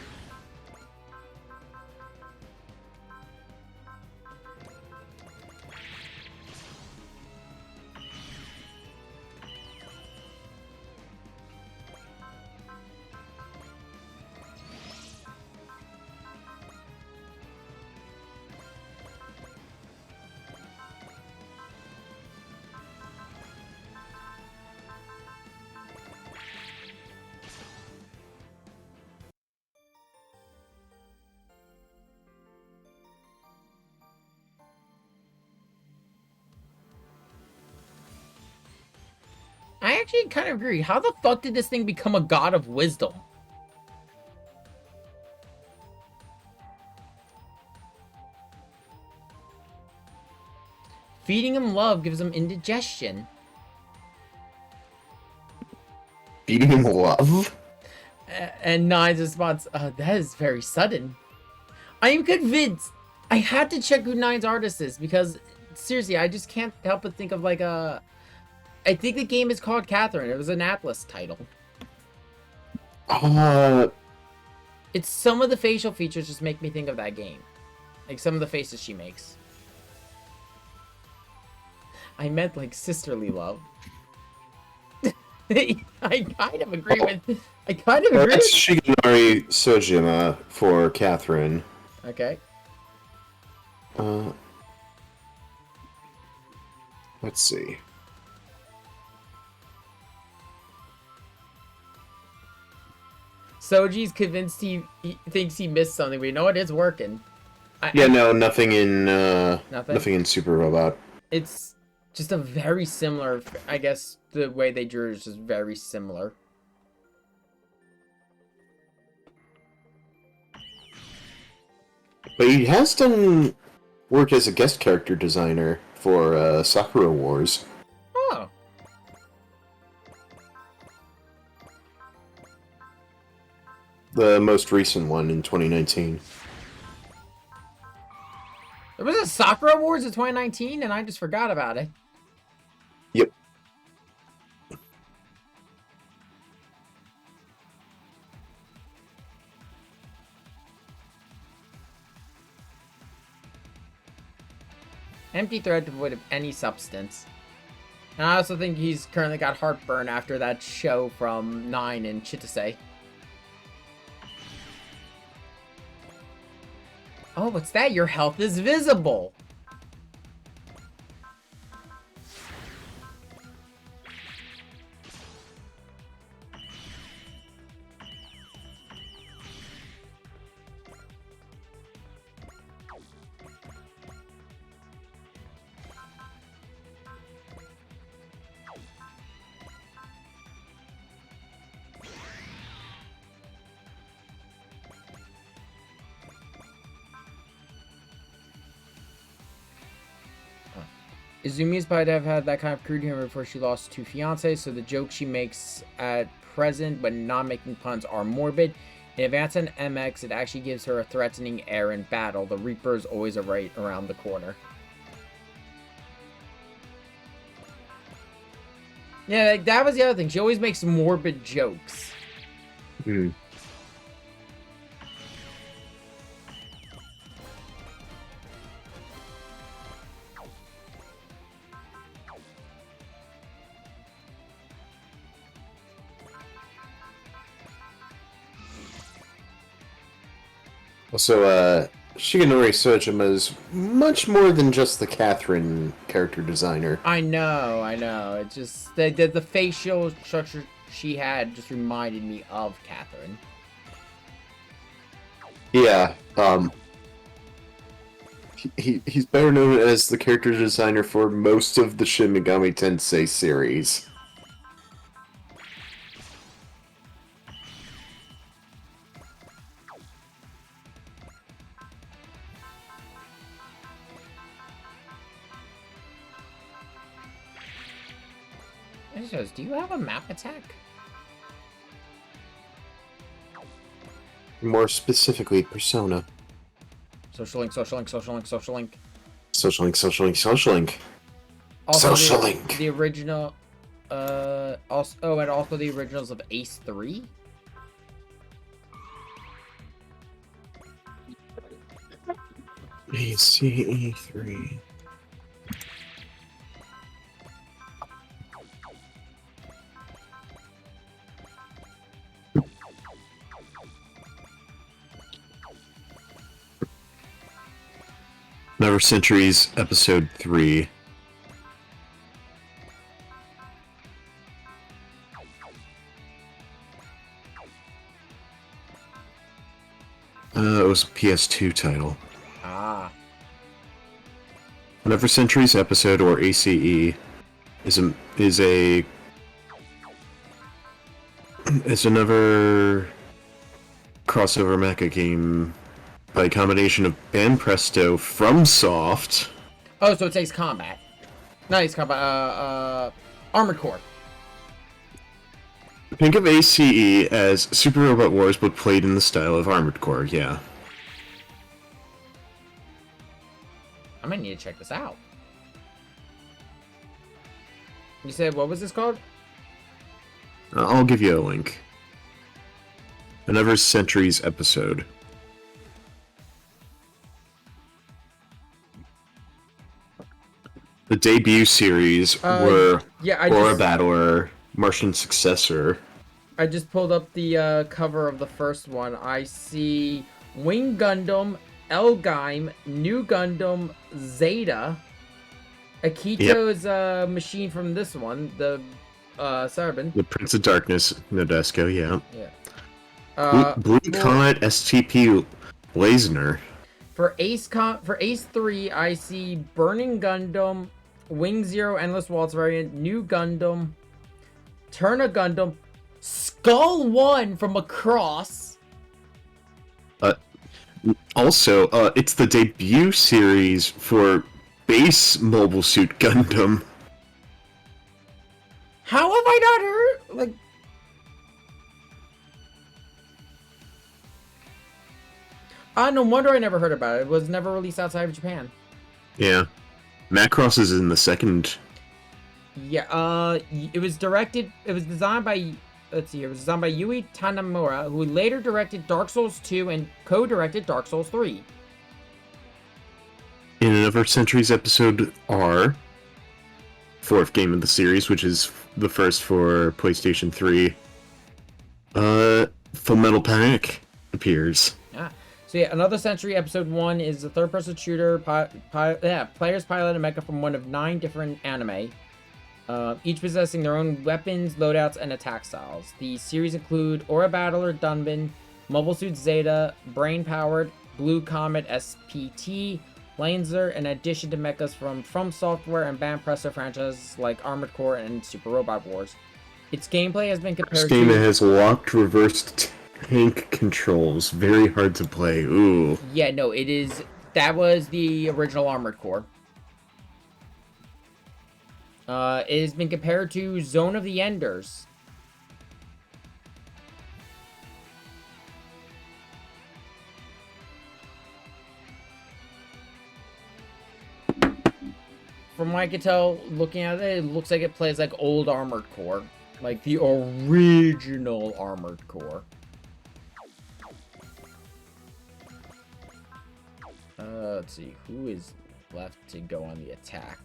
I actually kind of agree. How the fuck did this thing become a god of wisdom? Feeding him love gives him indigestion. Feeding him love? And Nine's response, that is very sudden. I am convinced. I had to check who Nine's artist is because, seriously, I just can't help but think of like a... I think the game is called Catherine. It was an Atlas title. It's some of the facial features just make me think of that game. Like some of the faces she makes. I meant like sisterly love. I kind of agree with... I kind of agree That's with... Shigenari Sojima for Catherine. Okay. Let's see. Soji's convinced he thinks he missed something, but you know what? It's working. Yeah, no, nothing in Nothing? nothing in Super Robot. It's just a very similar. I guess the way they drew is just very similar. But he has done work as a guest character designer for Sakura Wars. Oh. The most recent one in 2019. There was a Sakura Wars in 2019, and I just forgot about it. Yep. Empty thread devoid of any substance. And I also think he's currently got heartburn after that show from 9 in Chitose. Oh, what's that? Your health is visible. Izumi is probably to have had that kind of crude humor before she lost 2 fiancés, so the jokes she makes at present when not making puns are morbid. In Advance and MX, it actually gives her a threatening air in battle. The Reaper is always right around the corner. Yeah, like, that was the other thing. She always makes morbid jokes. Hmm. Also, Shigenori Sojima is much more than just the Catherine character designer. I know. It's just the facial structure she had just reminded me of Catherine. Yeah, he's better known as the character designer for most of the Shin Megami Tensei series. It says, do you have a map attack? More specifically, Persona. Social link, social link, social link, social link. Social link, social link, social link. Also Social the, link. The original, also, oh, and also the originals of Ace 3. ACE3. Never Centuries, Episode 3. It was a PS2 title. Ah. Never Centuries Episode, or ACE, is another crossover mecha game by a combination of Banpresto from Soft. Oh, so it takes combat. Not Ace Combat, Armored Core. Think of ACE as Super Robot Wars, but played in the style of Armored Core, yeah. I might need to check this out. You said, what was this called? I'll give you a link. Another Centuries Episode. The debut series were yeah, Aura Battler, Martian Successor. I just pulled up the cover of the first one. I see Wing Gundam, Elgime, New Gundam, Zeta. Akito's machine from this one, the Sarabin. The Prince of Darkness, Nadesco, yeah. Yeah. Blue for, Comet STP Blazner. for Ace 3, I see Burning Gundam, Wing Zero Endless Waltz variant, New Gundam, Turna Gundam, Skull 1 from Across. Also, it's the debut series for Base Mobile Suit Gundam. How have I not heard? Like, no wonder I never heard about it. It was never released outside of Japan. Yeah. Macross is in the second. Yeah, it was designed by, let's see, it was designed by Yui Tanamura, who later directed Dark Souls 2 and co-directed Dark Souls 3. In another Centuries episode R, fourth game of the series, which is the first for PlayStation 3, Full Metal Panic appears. So yeah, Another Century episode 1 is a third-person shooter. Players pilot a mecha from one of 9 different anime, each possessing their own weapons, loadouts, and attack styles. The series include Aura Battler Dunban, Mobile Suit Zeta, Brain Powered, Blue Comet SPT, Lancer, in addition to mechas from Software and Banpresso franchises like Armored Core and Super Robot Wars. Its gameplay has been compared This game to... has locked reversed tank controls. Very hard to play. Ooh. Yeah, no, it is... That was the original Armored Core. It has been compared to Zone of the Enders. From what I can tell, looking at it, it looks like it plays like old Armored Core. Like the original Armored Core. Let's see, who is left to go on the attack?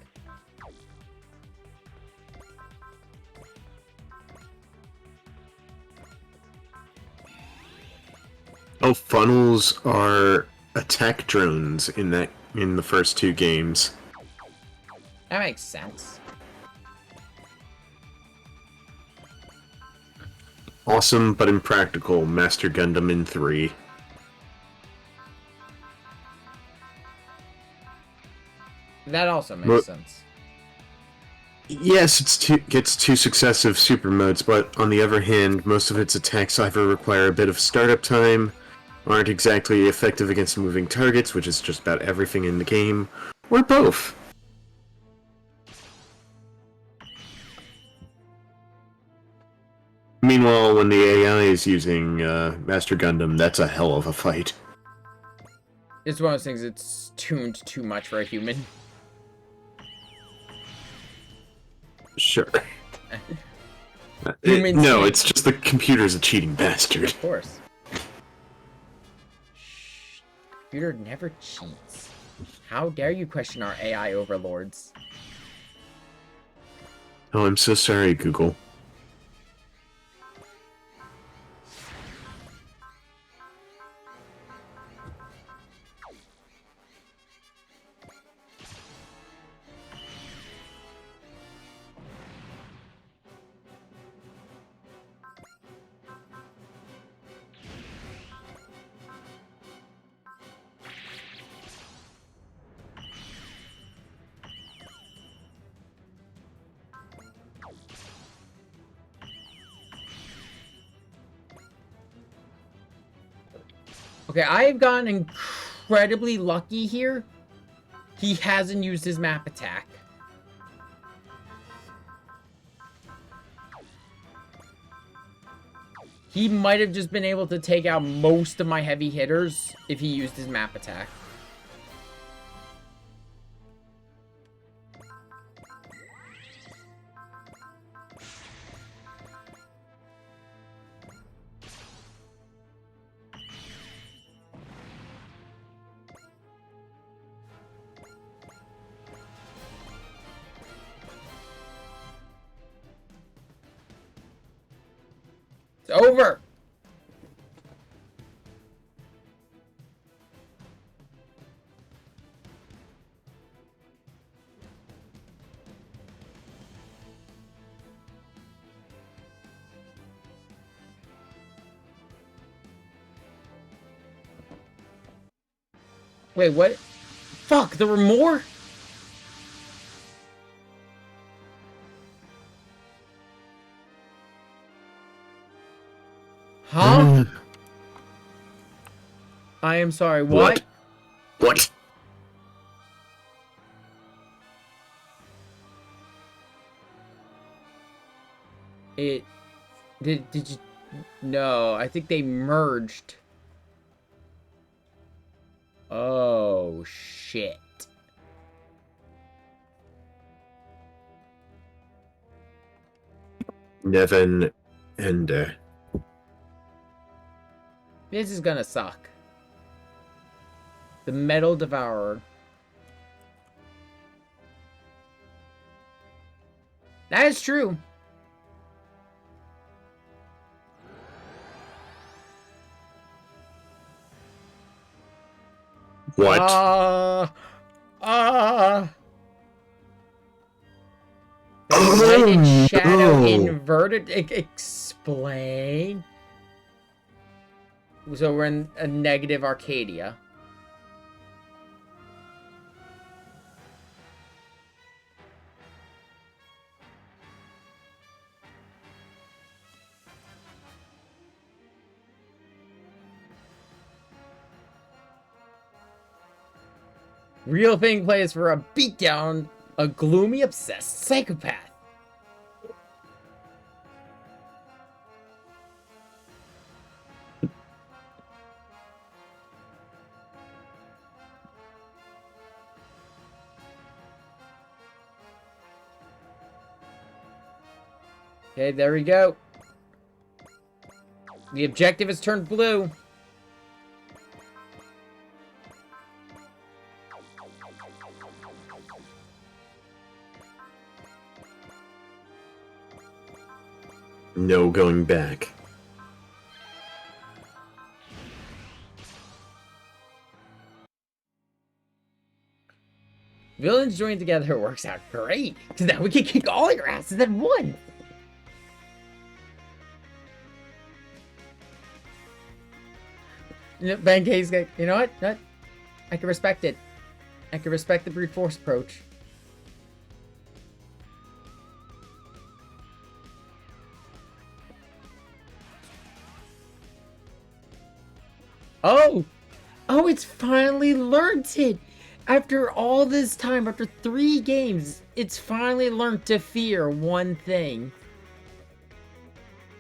Oh, funnels are attack drones in the first 2 games. That makes sense. Awesome but impractical Master Gundam in 3. That also makes sense. Yes, gets 2 successive super modes, but on the other hand, most of its attacks either require a bit of startup time, aren't exactly effective against moving targets, which is just about everything in the game, or both. Meanwhile, when the AI is using Master Gundam, that's a hell of a fight. It's one of those things it's tuned too much for a human. Sure. Humans No, can't- it's just the computer's a cheating bastard. Of course. Shh. Computer never cheats. How dare you question our AI overlords? Oh, I'm so sorry, Google. Okay, I've gotten incredibly lucky here. He hasn't used his map attack. He might have just been able to take out most of my heavy hitters if he used his map attack. It's over! Wait, what? Fuck, there were more? Huh? I am sorry, what? What? Did you... No, I think they merged. Oh, shit. Nevin and This is gonna suck. The Metal Devourer. That is true. what? Light and Oh, shadow no. inverted. Explain. So we're in a negative Arcadia. Real thing plays for a beatdown, a gloomy, obsessed psychopath. Okay, there we go. The objective has turned blue. No going back. Villains joining together works out great. Because now we can kick all your asses at once. Benkei's like, you know what? I can respect it. I can respect the brute force approach. Oh! Oh, it's finally learned it! After all this time, after 3 games, it's finally learned to fear one thing.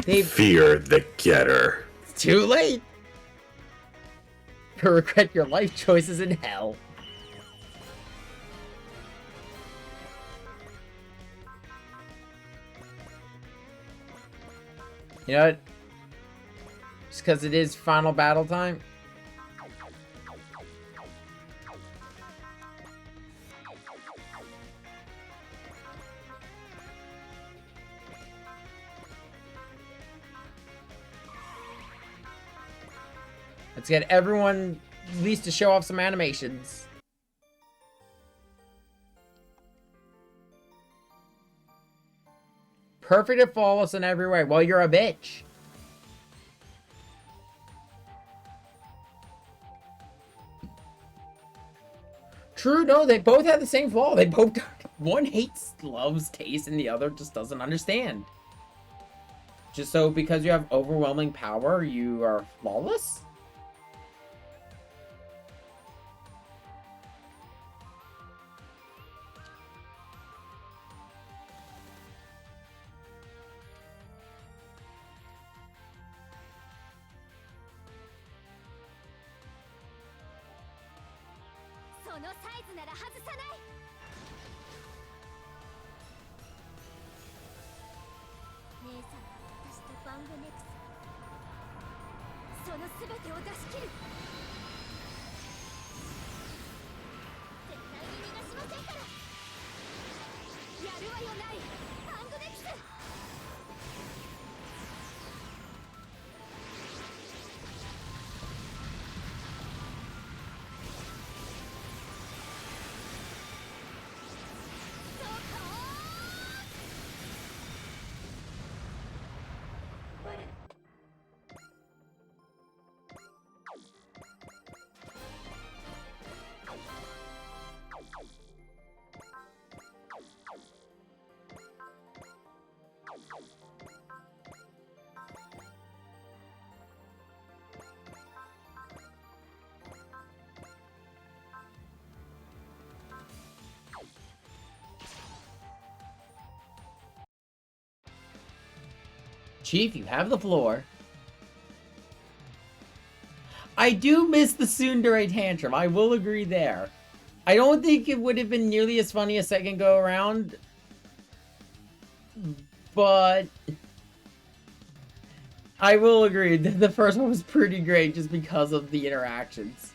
Fear the getter. It's too late! You'll regret your life choices in hell. You know what? Just because it is final battle time. Let's get everyone at least to show off some animations. Perfect and flawless in every way. Well, you're a bitch. True, no, they both have the same flaw. They both... One hates, loves taste, and the other just doesn't understand. Just so because you have overwhelming power, you are flawless? Chief, you have the floor. I do miss the tsundere tantrum. I will agree there. I don't think it would have been nearly as funny a second go around. But I will agree that the first one was pretty great just because of the interactions.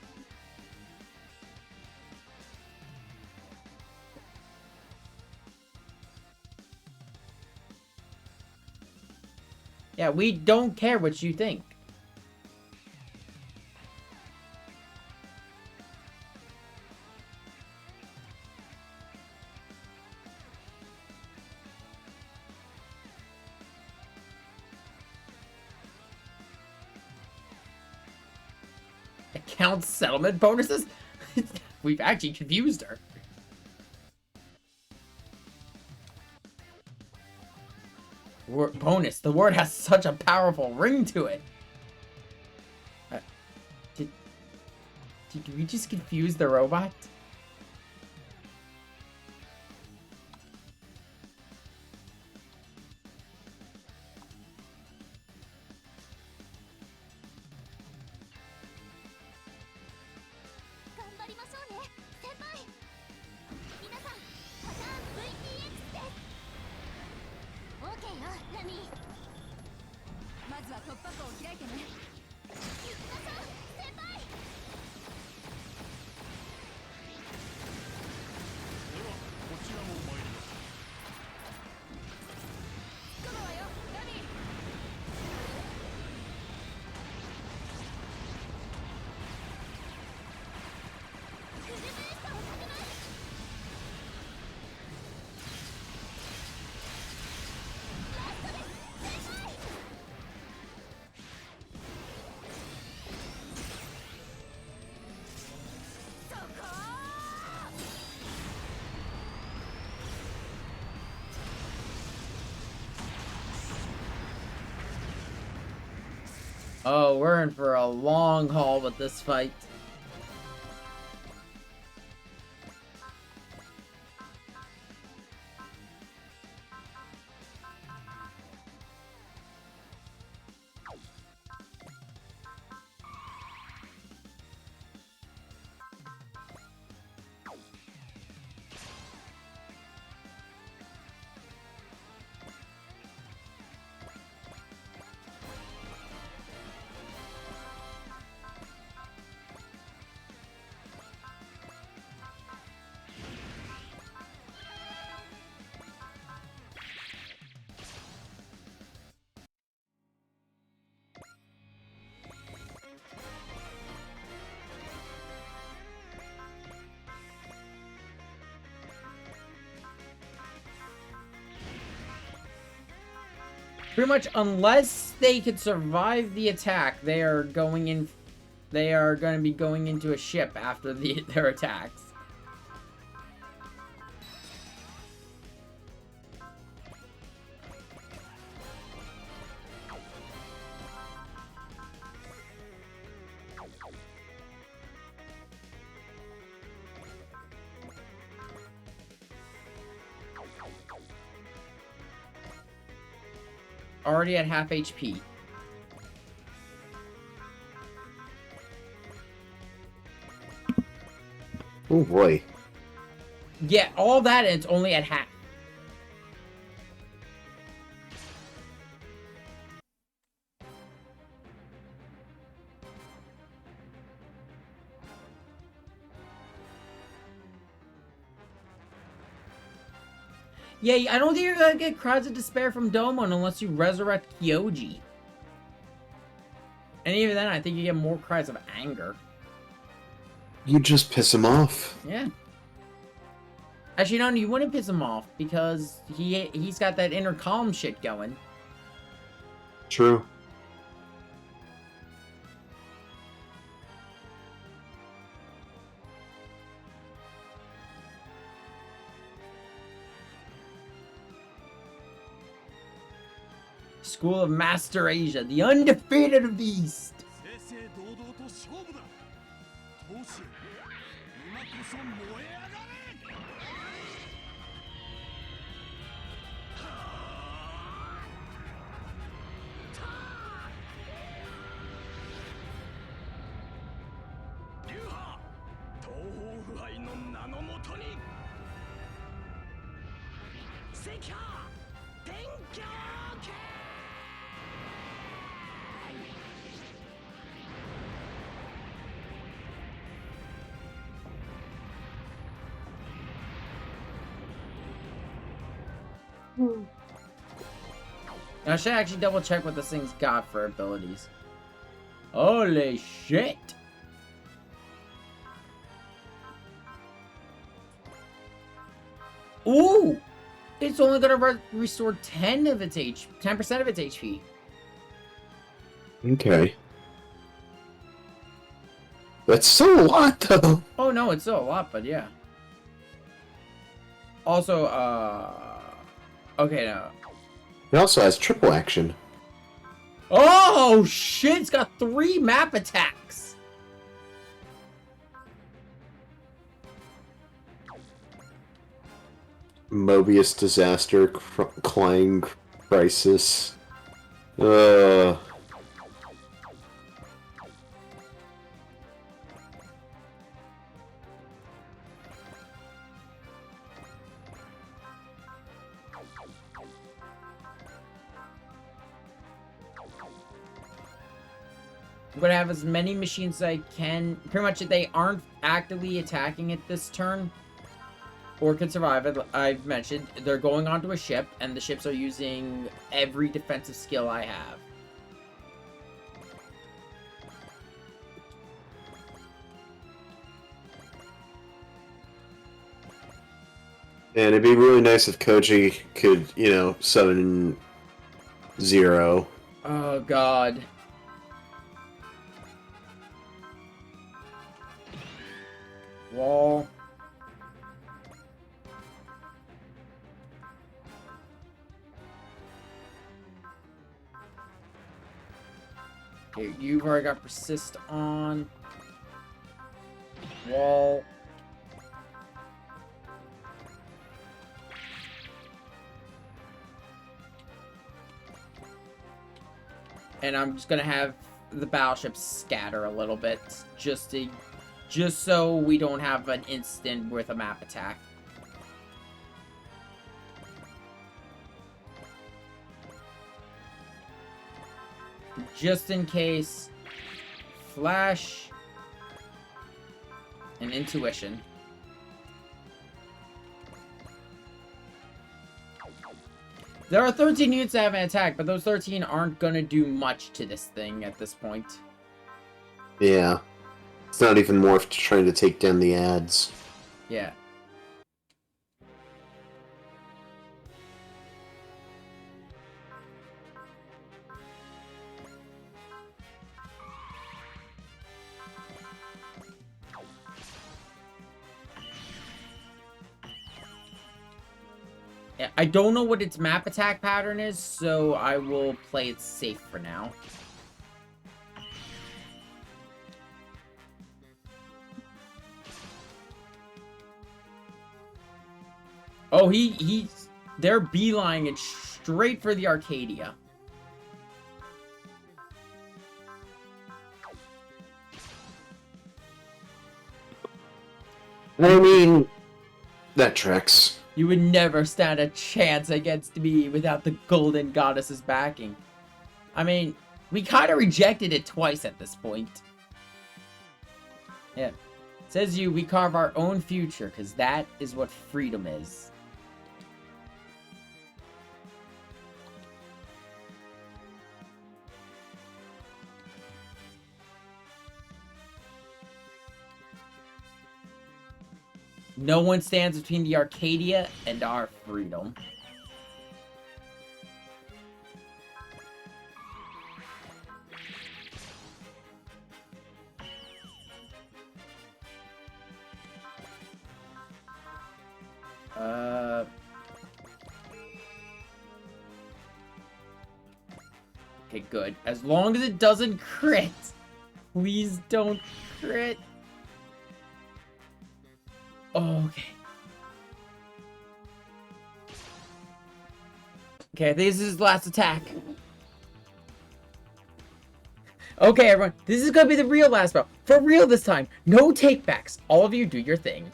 Yeah, we don't care what you think. Account settlement bonuses? We've actually confused her. Bonus. The word has such a powerful ring to it. Did we just confuse the robot? Oh, we're in for a long haul with this fight. Pretty much, unless they could survive the attack, they are going to be going into a ship after their attacks. Already at half HP. Oh boy. Yeah, all that and it's only at half. Yeah, I don't think you're gonna get Cries of Despair from Domon unless you resurrect Kyoji. And even then, I think you get more Cries of Anger. You just piss him off. Yeah. Actually, no, you wouldn't piss him off because he's got that inner calm shit going. True. School of Master Asia, the undefeated beast. Now, I should actually double check what this thing's got for abilities. Holy shit! Ooh! It's only gonna restore 10% of its HP. Okay. That's still a lot, though. Oh no, it's still a lot, but yeah. Also, okay, now. It also has triple action. Oh shit! It's got 3 map attacks. Mobius Disaster, Clang Crisis. I'm gonna have as many machines as I can. Pretty much, if they aren't actively attacking it this turn, or can survive it, I've mentioned, they're going onto a ship, and the ships are using every defensive skill I have. And it'd be really nice if Koji could, you know, summon Zero. Oh god. Wall. Okay, you've already got persist on. Wall. And I'm just gonna have the battleships scatter a little bit, just so we don't have an instant with a map attack. Just in case. Flash. And intuition. There are 13 units that have an attack, but those 13 aren't gonna do much to this thing at this point. Yeah. It's not even morphed trying to take down the ads. Yeah. I don't know what its map attack pattern is, so I will play it safe for now. Oh, they're beelining it straight for the Arcadia. I mean, that tracks. You would never stand a chance against me without the Golden Goddess's backing. I mean, we kind of rejected it twice at this point. Yeah. Says we carve our own future, because that is what freedom is. No one stands between the Arcadia and our freedom. Okay, good. As long as it doesn't crit. Please don't crit. Okay. Okay, I think this is his last attack. Okay, everyone. This is gonna be the real last battle. For real this time. No takebacks. All of you do your thing.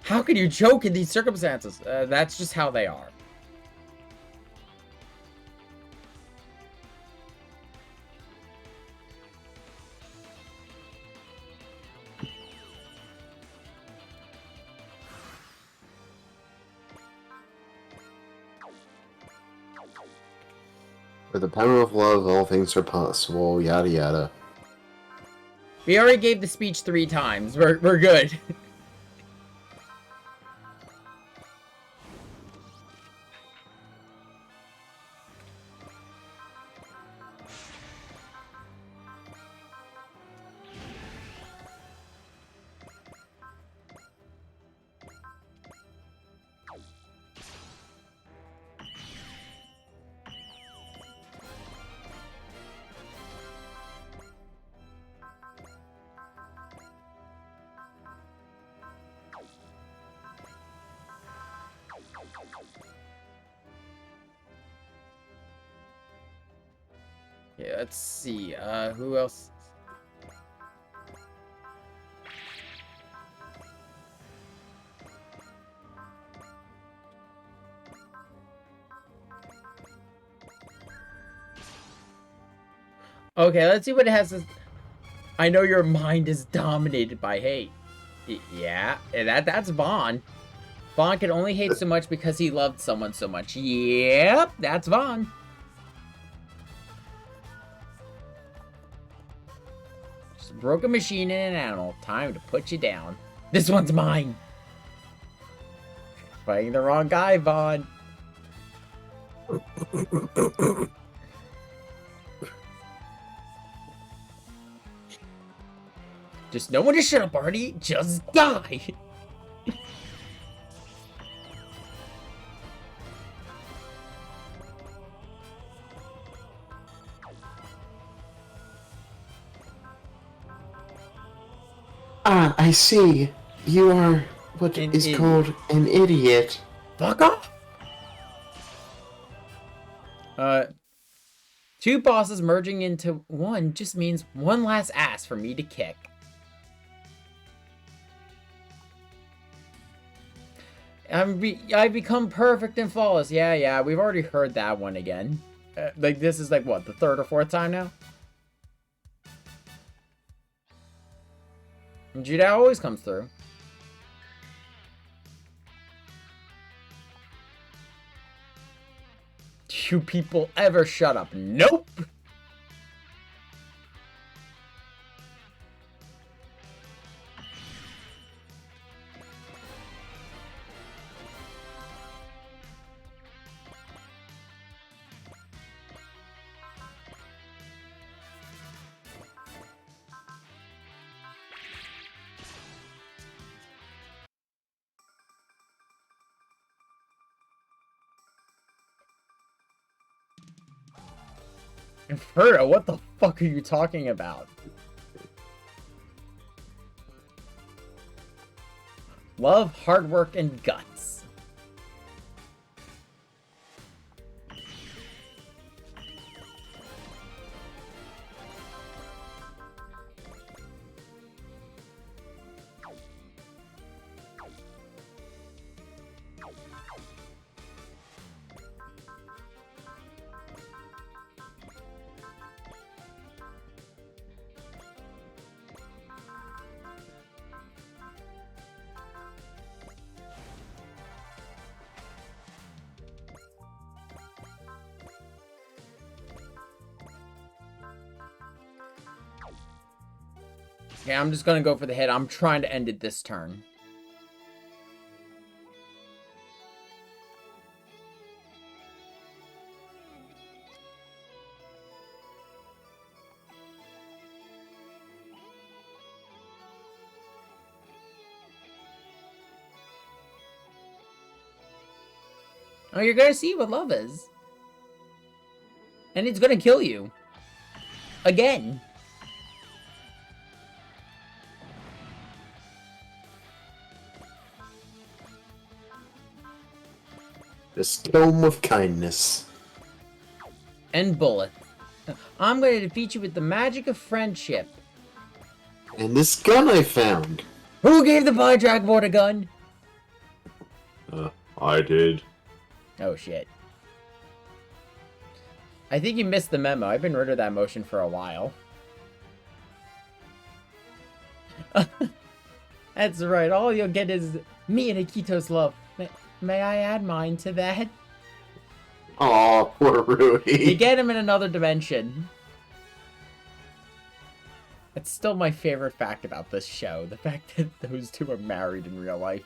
How can you joke in these circumstances? That's just how they are. With the power of love, all things are possible, yada yada. We already gave the speech 3 times. We're good. Yeah, let's see. Who else? Okay, let's see what it has to... I know your mind is dominated by hate. Yeah, that's Vaughn. Vaughn can only hate so much because he loved someone so much. Yep, that's Vaughn. Just broke a machine and an animal. Time to put you down. This one's mine. Fighting the wrong guy, Vaughn. Just no one to shut up, Artie. Just die. Ah, I see. You are what An is idiot. called an idiot. Fuck off. 2 bosses merging into one just means one last ass for me to kick. I become perfect and flawless. Yeah, we've already heard that one again. Like, this is like, what, the 3rd or 4th time now? And Judah always comes through. Do you people ever shut up? Nope! Inferno, what the fuck are you talking about? Love, hard work, and guts. Okay, I'm just gonna go for the hit. I'm trying to end it this turn. Oh, you're gonna see what love is. And it's gonna kill you. Again. The stone of kindness. And bullet. I'm gonna defeat you with the magic of friendship. And this gun I found. Who gave the Blood Dragonborn a gun? I did. Oh, shit. I think you missed the memo. I've been rid of that motion for a while. That's right. All you'll get is me and Akito's love. May I add mine to that? Aw, poor You Rui. get him in another dimension. It's still my favorite fact about this show. The fact that those two are married in real life.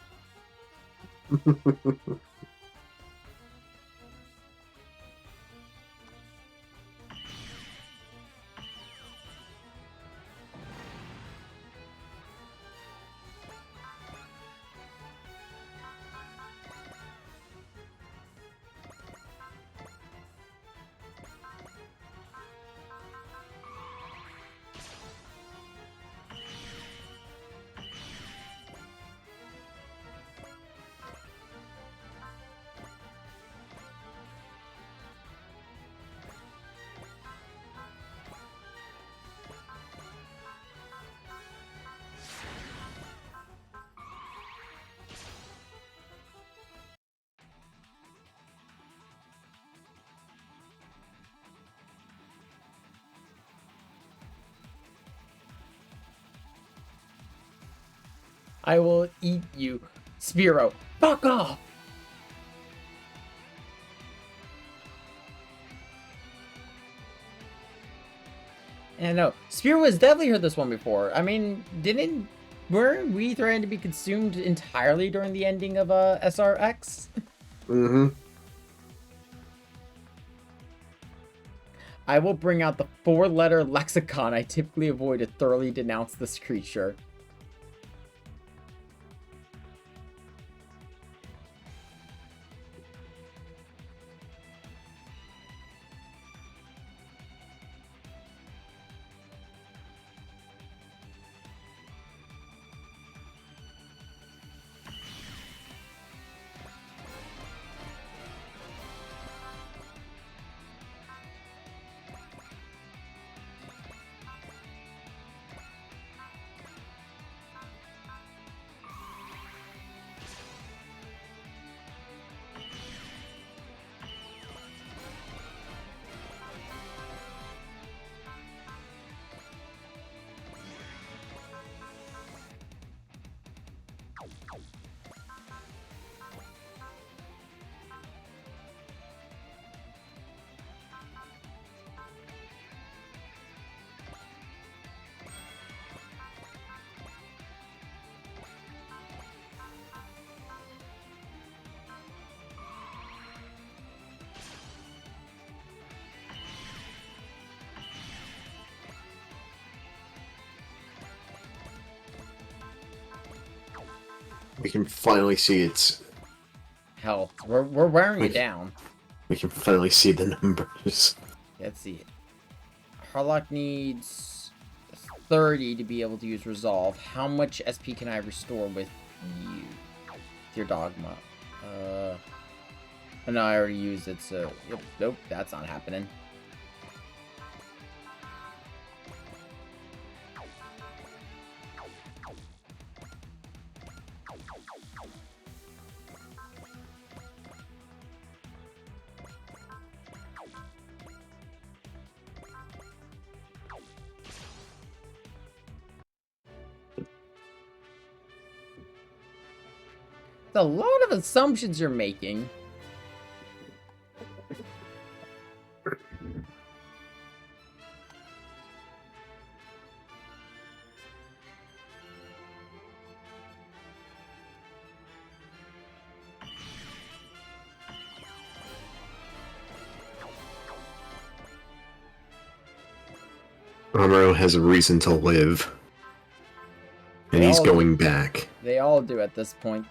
I will eat you. Spiro, fuck off! And no, Spiro has definitely heard this one before. I mean, weren't we threatened to be consumed entirely during the ending of SRX? Mm-hmm. I will bring out the 4-letter lexicon I typically avoid to thoroughly denounce this creature. We can finally see its... Hell, we're wearing it Wait. down. We can finally see the numbers. Let's see. Harlock needs 30 to be able to use Resolve. How much SP can I restore with you? With your Dogma. Oh, no, I already used it, so... Yep, nope, that's not happening. It's a lot of assumptions you're making. Amuro has a reason to live. And They he's all going back. They all do at this point.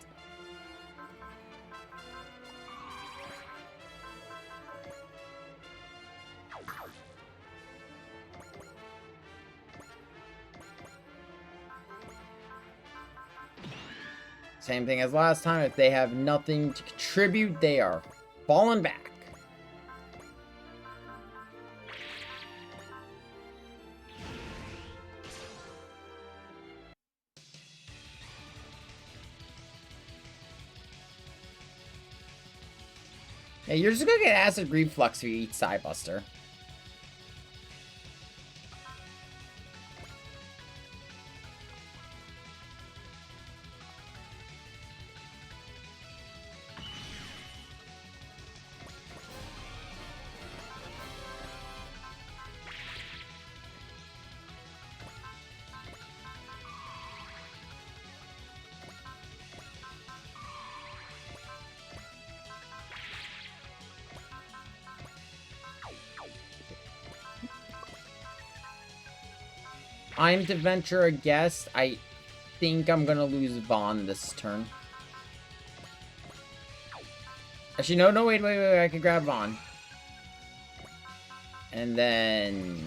Same thing as last time. If they have nothing to contribute, they are falling back. Yeah, you're just gonna get acid reflux if you eat Psybuster. I'm to venture a guess. I think I'm gonna lose Vaughn this turn. Actually, no, wait, I can grab Vaughn. And then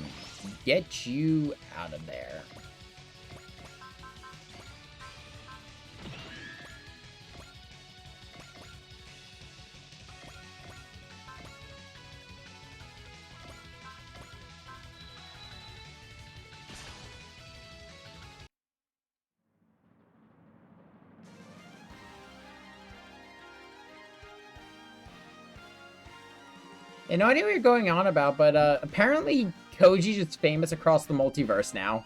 get you out of there. I no idea what you're going on about, but apparently Koji's just famous across the multiverse now.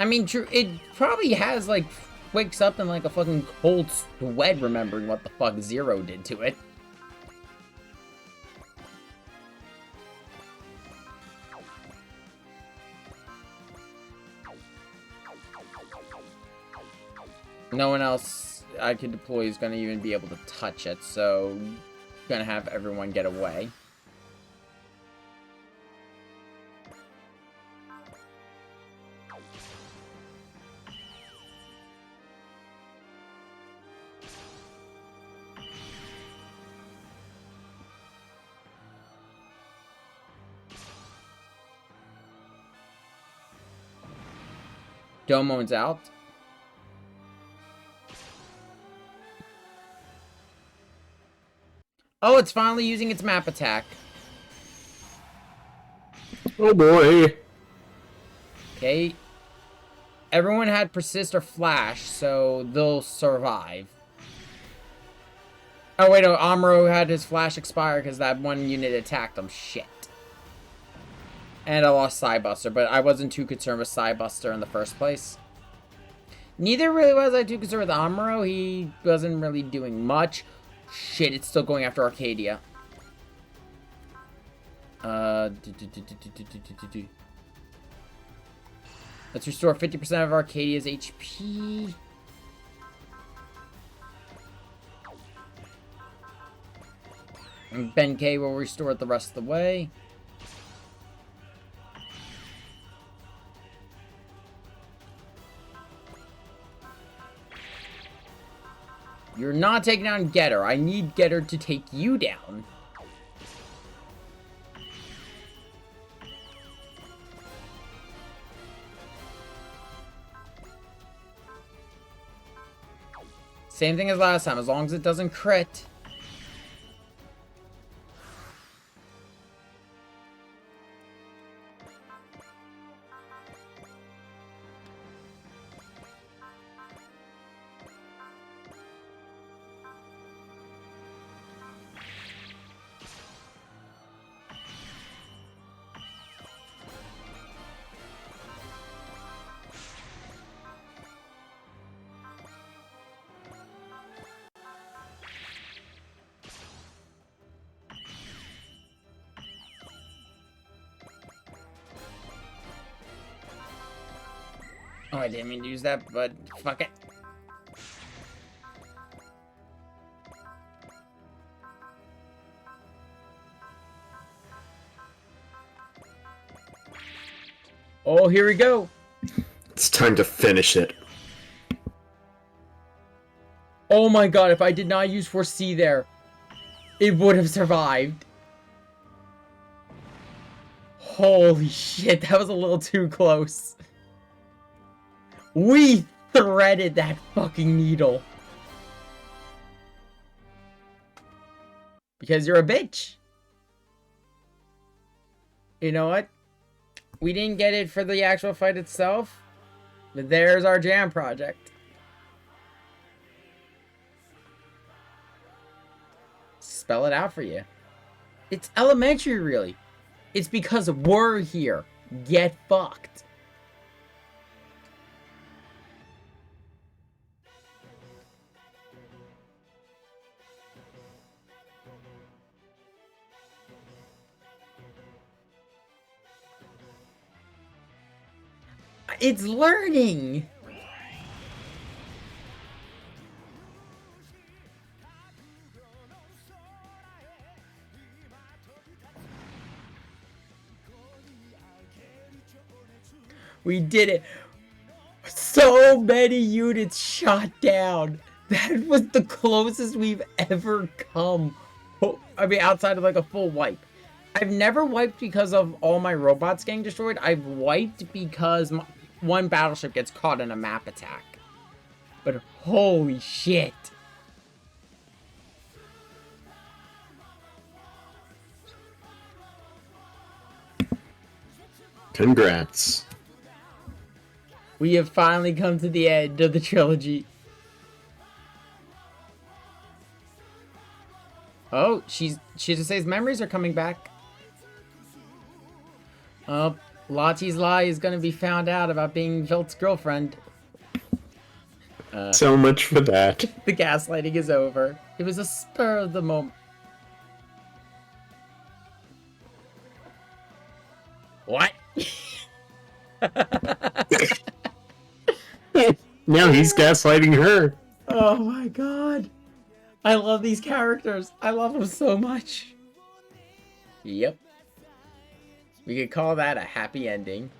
I mean, true, it probably has, like, wakes up in, like, a fucking cold sweat remembering what the fuck Zero did to it. No one else I could deploy is going to even be able to touch it, so gonna have everyone get away. Domo's out. Oh, it's finally using its map attack. Oh boy. Okay. Everyone had persist or flash, so they'll survive. Oh wait, no, Amuro had his flash expire because that one unit attacked him. Shit. And I lost Psybuster, but I wasn't too concerned with Psybuster in the first place. Neither really was I too concerned with Amuro. He wasn't really doing much. Shit, it's still going after Arcadia. Let's restore 50% of Arcadia's HP. And Ben K will restore it the rest of the way. You're not taking down Getter. I need Getter to take you down. Same thing as last time, as long as it doesn't crit. Oh, I didn't mean to use that, but fuck it. Oh, here we go. It's time to finish it. Oh my god, if I did not use Foresee there, it would have survived. Holy shit, that was a little too close. We threaded that fucking needle. Because you're a bitch. You know what? We didn't get it for the actual fight itself, but there's our jam project. Spell it out for you. It's elementary, really. It's because we're here. Get fucked. It's learning. We did it. So many units shot down. That was the closest we've ever come. I mean, outside of like a full wipe. I've never wiped because of all my robots getting destroyed. I've wiped because one battleship gets caught in a map attack. But holy shit. Congrats. We have finally come to the end of the trilogy. Oh, she just says memories are coming back. Oh, Lottie's lie is gonna be found out about being Vilt's girlfriend. So much for that. The gaslighting is over. It was a spur of the moment. What? Now he's gaslighting her. Oh my god. I love these characters. I love them so much. Yep. We could call that a happy ending.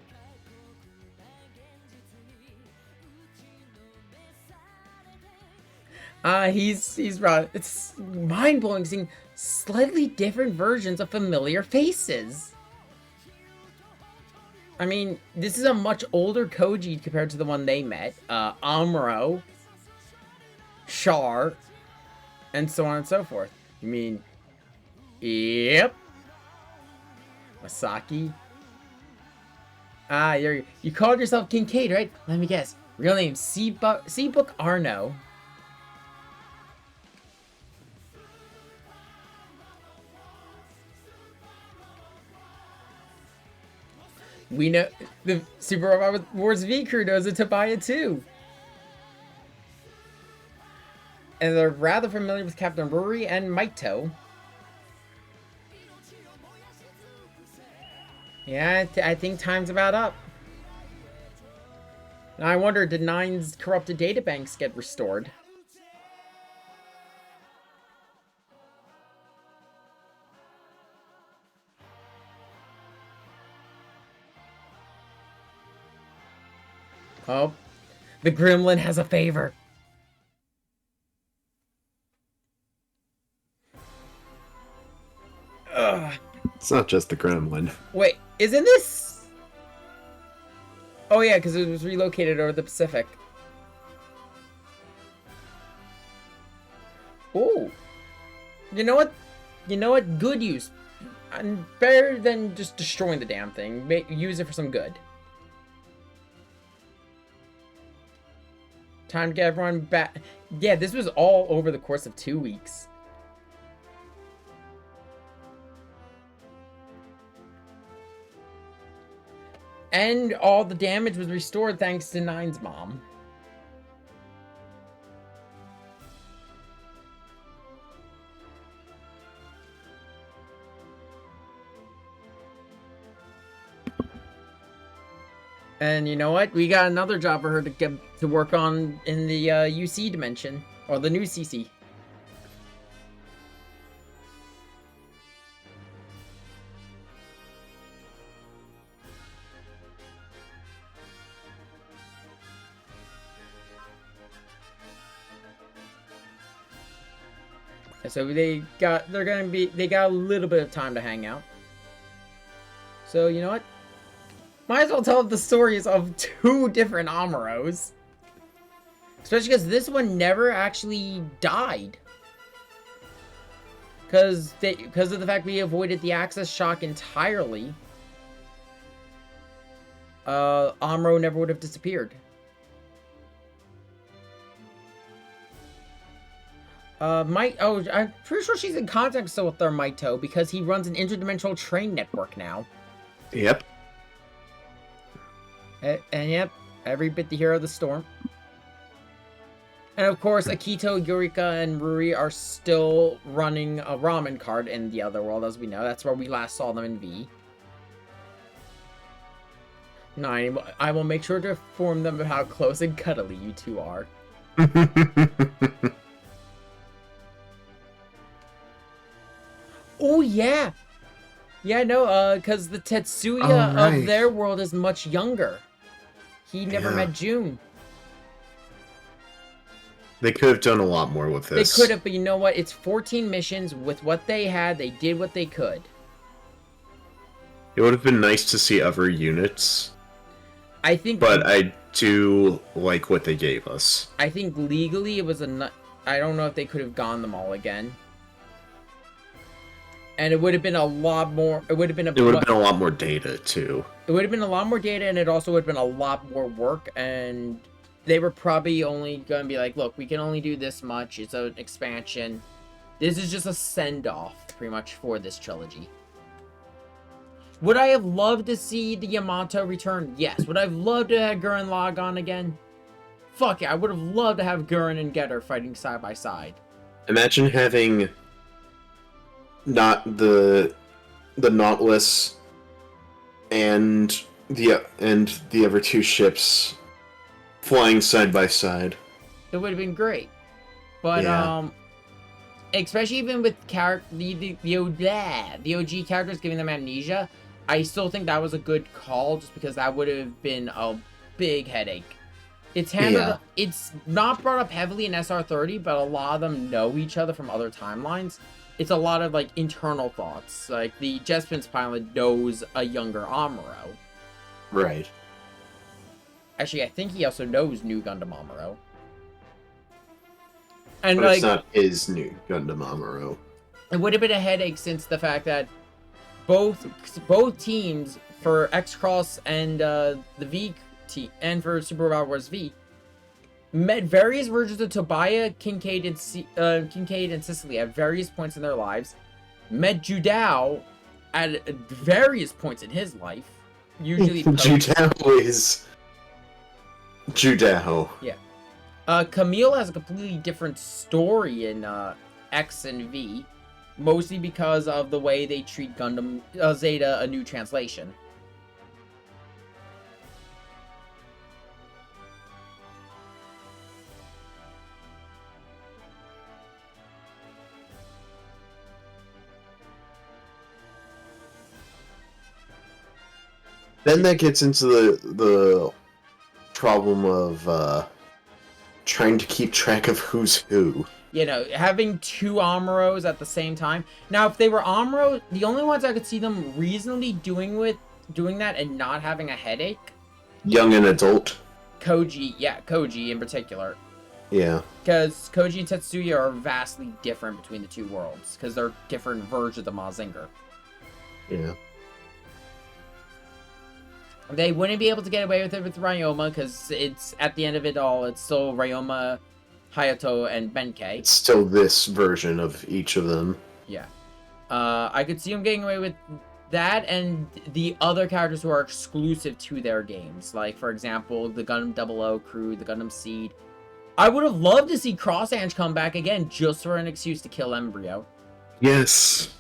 He's right. It's mind-blowing seeing slightly different versions of familiar faces. I mean, this is a much older Koji compared to the one they met. Amuro, Char, and so on and so forth. You mean, yep. Masaki. You called yourself Kincaid, right? Let me guess. Real name, Seabook Arno. We know the Super Robot Wars V crew knows a Tobiah too. And they're rather familiar with Captain Ruri and Maito. Yeah, I think time's about up. Now I wonder, did Nine's corrupted databanks get restored? Oh, the gremlin has a favor. Ugh. It's not just the gremlin. Wait, isn't this? Oh yeah, because it was relocated over the Pacific. Oh, you know what? You know what? Good use. And better than just destroying the damn thing. Use it for some good. Time to get everyone back. Yeah, this was all over the course of 2 weeks. And all the damage was restored thanks to Nine's mom. And you know what? We got another job for her to get to work on in the UC dimension, or the new CC. So they got a little bit of time to hang out. So you know what? Might as well tell the stories of 2 different Amuros. Especially because this one never actually died. Because of the fact we avoided the access shock entirely. Amuro never would have disappeared. I'm pretty sure she's in contact still with their Maito because he runs an interdimensional train network now. Yep. And yep, every bit the hero of the storm. And of course, Akito, Eureka, and Ruri are still running a ramen cart in the other world, as we know. That's where we last saw them in V. No, I will make sure to inform them of how close and cuddly you two are. Oh, yeah! Yeah, no, because the Tetsuya of their world is much younger. He never met June. They could have done a lot more with this. They could have, but you know what? It's 14 missions. With what they had, they did what they could. It would have been nice to see other units. I think... But I do like what they gave us. I think legally it was a... I don't know if they could have gone them all again. And it would have been a lot more... It would have been a lot more data, too. It would have been a lot more data, and it also would have been a lot more work, and... They were probably only going to be like, look, we can only do this much. It's an expansion. This is just a send-off, pretty much, for this trilogy. Would I have loved to see the Yamato return? Yes. Would I have loved to have Gurren log on again? Fuck yeah, I would have loved to have Gurren and Getter fighting side by side. Imagine having not the Nautilus and the other two ships flying side by side. It would have been great. But, especially even with the OG characters giving them amnesia, I still think that was a good call, just because that would have been a big headache. It's handled, it's not brought up heavily in SR30, but a lot of them know each other from other timelines. It's a lot of, like, internal thoughts. Like, the Jespin's pilot knows a younger Amuro. Right. Actually, I think he also knows New Gundam Amuro. And but it's not his New Gundam Amuro. It would have been a headache since the fact that both teams for X-Cross and the V team, and for Super Robot Wars V, met various versions of Tobiah, Kincaid, and Sicily at various points in their lives. Met Judao at various points in his life. Usually, Judao is Judao. Yeah. Camille has a completely different story in X and V, mostly because of the way they treat Gundam Zeta: A New Translation. Then that gets into the problem of trying to keep track of who's who. You know, having two Amuros at the same time. Now, if they were Amuro, the only ones I could see them reasonably doing that and not having a headache. Young and adult. Koji in particular. Yeah. Because Koji and Tetsuya are vastly different between the two worlds, because they're different versions of Mazinger. Yeah. They wouldn't be able to get away with it with Ryoma, because it's, at the end of it all, it's still Ryoma, Hayato, and Benkei. It's still this version of each of them. Yeah. I could see them getting away with that, and the other characters who are exclusive to their games. Like, for example, the Gundam 00 crew, the Gundam Seed. I would have loved to see Cross Ange come back again, just for an excuse to kill Embryo. Yes.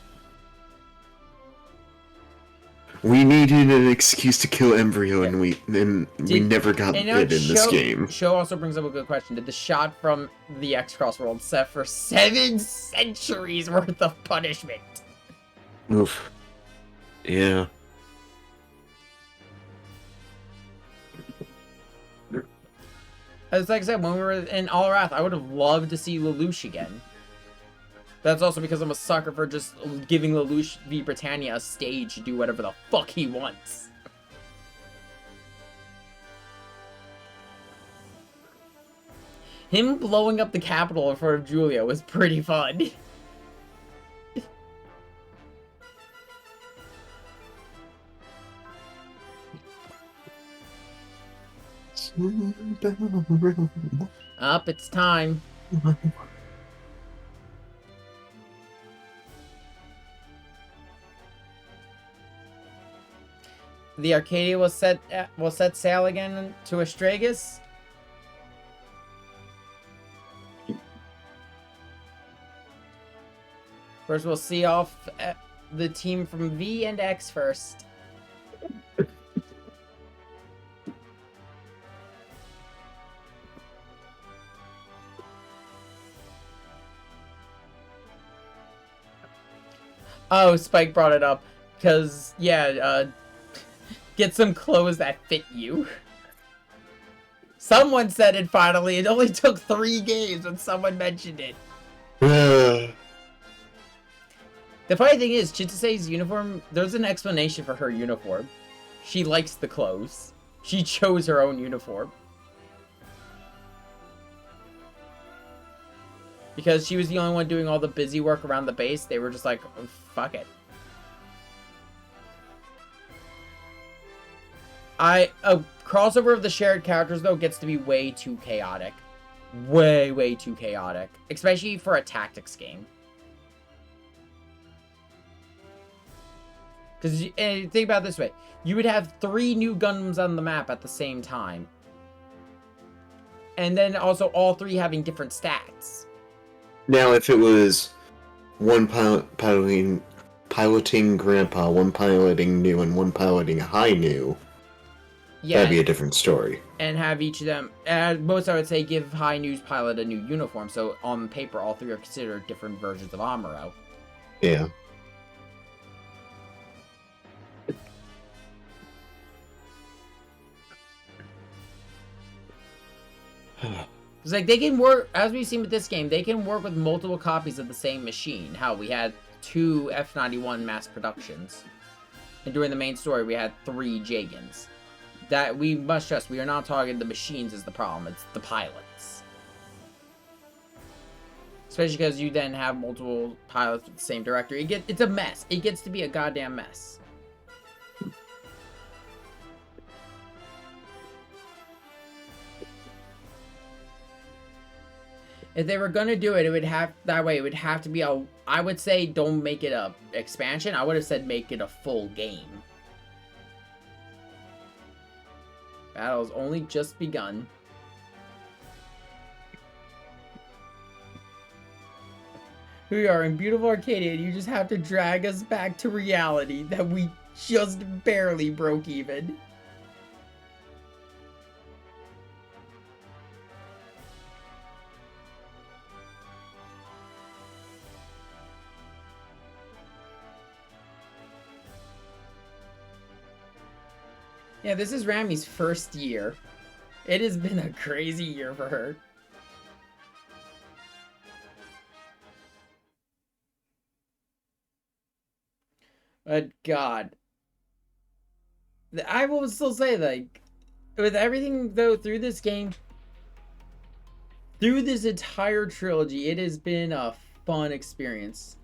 We needed an excuse to kill Embryo, and we never got it in this game. Show also brings up a good question. Did the shot from the X-Cross world set for 7 centuries worth of punishment? Oof. Yeah. As like I said, when we were in All Wrath, I would have loved to see Lelouch again. That's also because I'm a sucker for just giving Lelouch v Britannia a stage to do whatever the fuck he wants. Him blowing up the Capitol in front of Julia was pretty fun. Up, it's time. The Arcadia will set sail again to Astragus. First, we'll see off the team from V and X first. Oh, Spike brought it up. Because, yeah, get some clothes that fit you. Someone said it finally. It only took 3 games when someone mentioned it. The funny thing is, Chitsuse's uniform, there's an explanation for her uniform. She likes the clothes. She chose her own uniform. Because she was the only one doing all the busy work around the base, they were just like, oh, fuck it. A crossover of the shared characters, though, gets to be way too chaotic. Way too chaotic. Especially for a tactics game. Because, think about it this way. You would have 3 new Gundams on the map at the same time. And then also all 3 having different stats. Now, if it was one piloting Grandpa, one piloting New, and one piloting High New, yeah, that'd be a different story. And have each of them, at most I would say, give High New's pilot a new uniform, so on paper all 3 are considered different versions of Amuro. Yeah. It's like they can work, as we've seen with this game, they can work with multiple copies of the same machine. How we had 2 F91 mass productions. And during the main story, we had 3 Jagans. That we must stress, we are not talking the machines is the problem, it's the pilots. Especially because you then have multiple pilots with the same director. It's a mess. It gets to be a goddamn mess. If they were gonna do it, it would have to be a. I would say don't make it a expansion. I would have said make it a full game. Battle's only just begun. We are in beautiful Arcadia, and you just have to drag us back to reality that we just barely broke even. Yeah, this is Rami's first year. It has been a crazy year for her. But God. I will still say, like, with everything, though, through this game, through this entire trilogy, it has been a fun experience.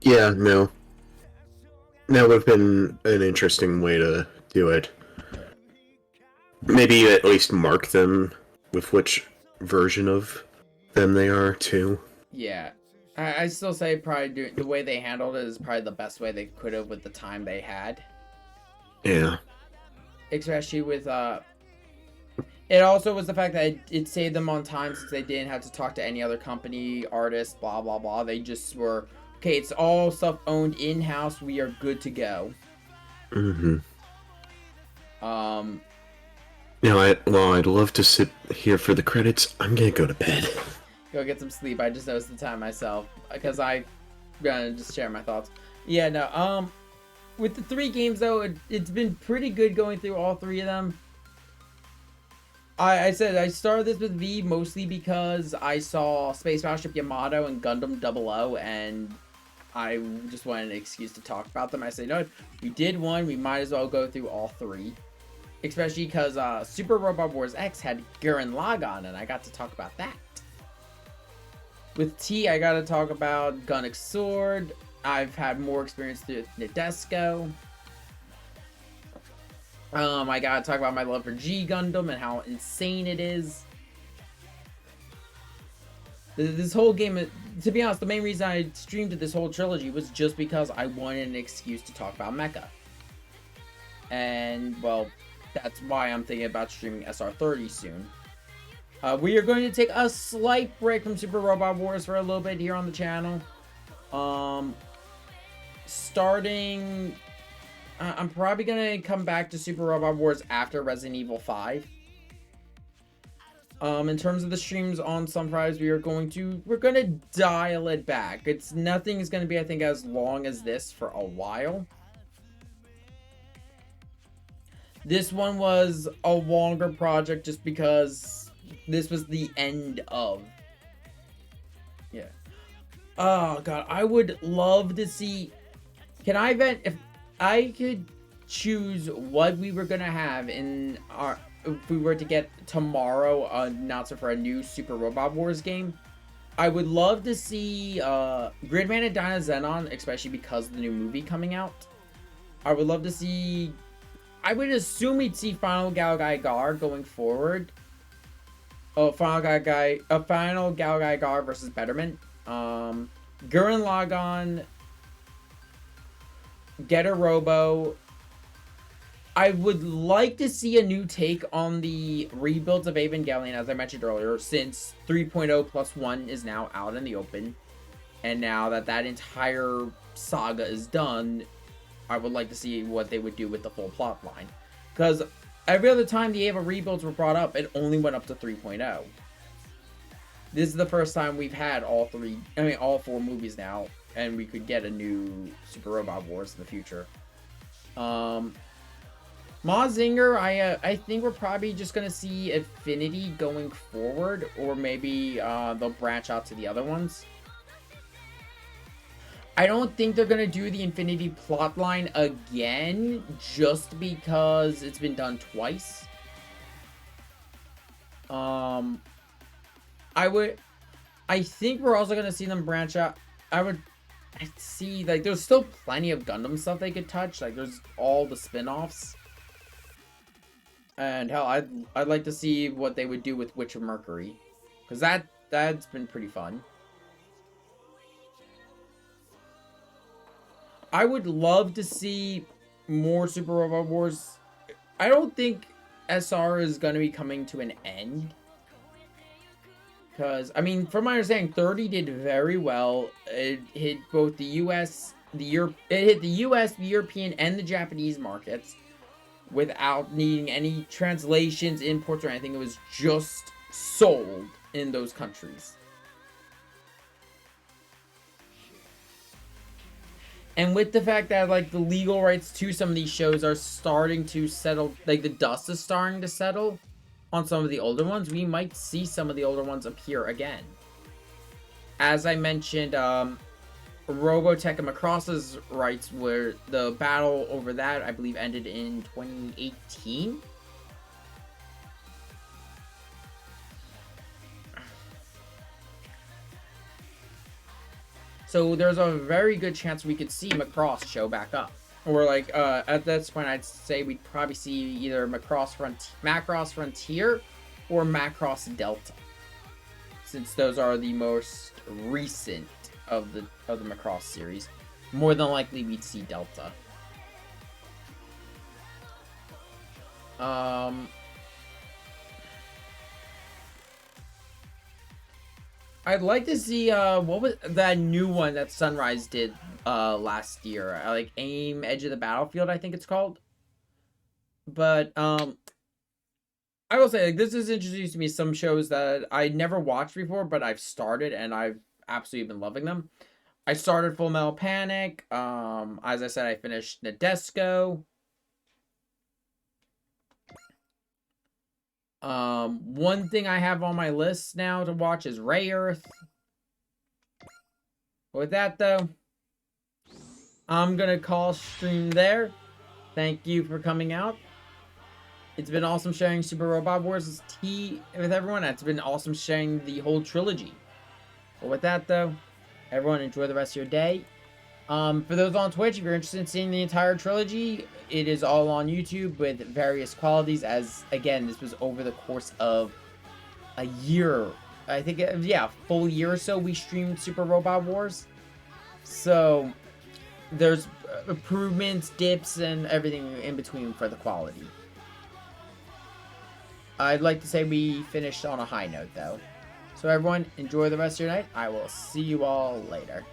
Yeah, no. That would have been an interesting way to do it. Maybe at least mark them with which version of them they are, too. Yeah. I still say probably the way they handled it is probably the best way they could have with the time they had. Yeah. Especially with, it also was the fact that it saved them on time since they didn't have to talk to any other company, artist, blah, blah, blah. They just were... Okay, it's all stuff owned in-house. We are good to go. Mm-hmm. Now, I'd love to sit here for the credits. I'm gonna go to bed. Go get some sleep. I just noticed the time myself. Because I'm gonna just share my thoughts. Yeah, no, with the 3 games, though, it's been pretty good going through all 3 of them. I said I started this with V mostly because I saw Space Battleship Yamato and Gundam 00, and I just wanted an excuse to talk about them. I said, no, we did one, we might as well go through all 3. Especially because Super Robot Wars X had Gurren Lagann, and I got to talk about that. With T, I gotta talk about Gunnick Sword. I've had more experience with Nadesco. I gotta talk about my love for G Gundam and how insane it is. This whole game, to be honest, the main reason I streamed this whole trilogy was just because I wanted an excuse to talk about mecha. And, well, that's why I'm thinking about streaming SR30 soon. We are going to take a slight break from Super Robot Wars for a little bit here on the channel. Starting... I'm probably going to come back to Super Robot Wars after Resident Evil 5. In terms of the streams on some Fridays, we're going to dial it back. Nothing is going to be, I think, as long as this for a while. This one was a longer project just because this was the end of. Yeah. Oh, God. I would love to see... Can I vent... If I could choose what we were going to have in our... If we were to get tomorrow an announcement for a new Super Robot Wars game, I would love to see Gridman and Dynazenon, especially because of the new movie coming out. I would love to see... I would assume we'd see Final Galgai Gar going forward. Oh, Final Galgai Gar versus Betterment. Gurren Lagann, Getter Robo. I would like to see a new take on the rebuilds of Evangelion, as I mentioned earlier, since 3.0 plus 1 is now out in the open. And now that that entire saga is done, I would like to see what they would do with the full plot line. Because every other time the Eva rebuilds were brought up, it only went up to 3.0. This is the first time we've had all 4 movies now, and we could get a new Super Robot Wars in the future. Mazinger, I think we're probably just going to see Infinity going forward, or maybe they'll branch out to the other ones. I don't think they're going to do the Infinity plotline again, just because it's been done twice. I think we're also going to see them branch out. I'd see, like, there's still plenty of Gundam stuff they could touch. Like, there's all the spin-offs. And hell, I'd like to see what they would do with Witch of Mercury, because that's been pretty fun. I would love to see more Super Robot Wars. I don't think SR is going to be coming to an end, because I mean, from my understanding, 30 did very well. It hit both the US, it hit the US, the European, and the Japanese markets, without needing any translations, imports, or anything. It was just sold in those countries. And with the fact that, like, the legal rights to some of these shows are starting to settle, like, the dust is starting to settle on some of the older ones, we might see some of the older ones appear again. As I mentioned, Robotech and Macross's rights, where the battle over that, I believe, ended in 2018. So there's a very good chance we could see Macross show back up. Or, like, at this point, I'd say we'd probably see either Macross Frontier or Macross Delta, since those are the most recent of the Macross series. More than likely, we'd see Delta. I'd like to see, what was that new one that Sunrise did, last year? Like, AIM Edge of the Battlefield, I think it's called. But, I will say, like, this has introduced me to some shows that I never watched before, but I've started, and I've absolutely been loving them. I started Full Metal Panic. As I said, I finished Nadesco. One thing I have on my list now to watch is Ray Earth. With that, though, I'm gonna call stream there. Thank you for coming out. It's been awesome sharing Super Robot Wars with everyone. It's been awesome sharing the whole trilogy. But with that, though, everyone enjoy the rest of your day. For those on Twitch, if you're interested in seeing the entire trilogy, it is all on YouTube with various qualities. As again, this was over the course of a year. I think, yeah, a full year or so we streamed Super Robot Wars. So there's improvements, dips, and everything in between for the quality. I'd like to say we finished on a high note, though. So everyone, enjoy the rest of your night. I will see you all later.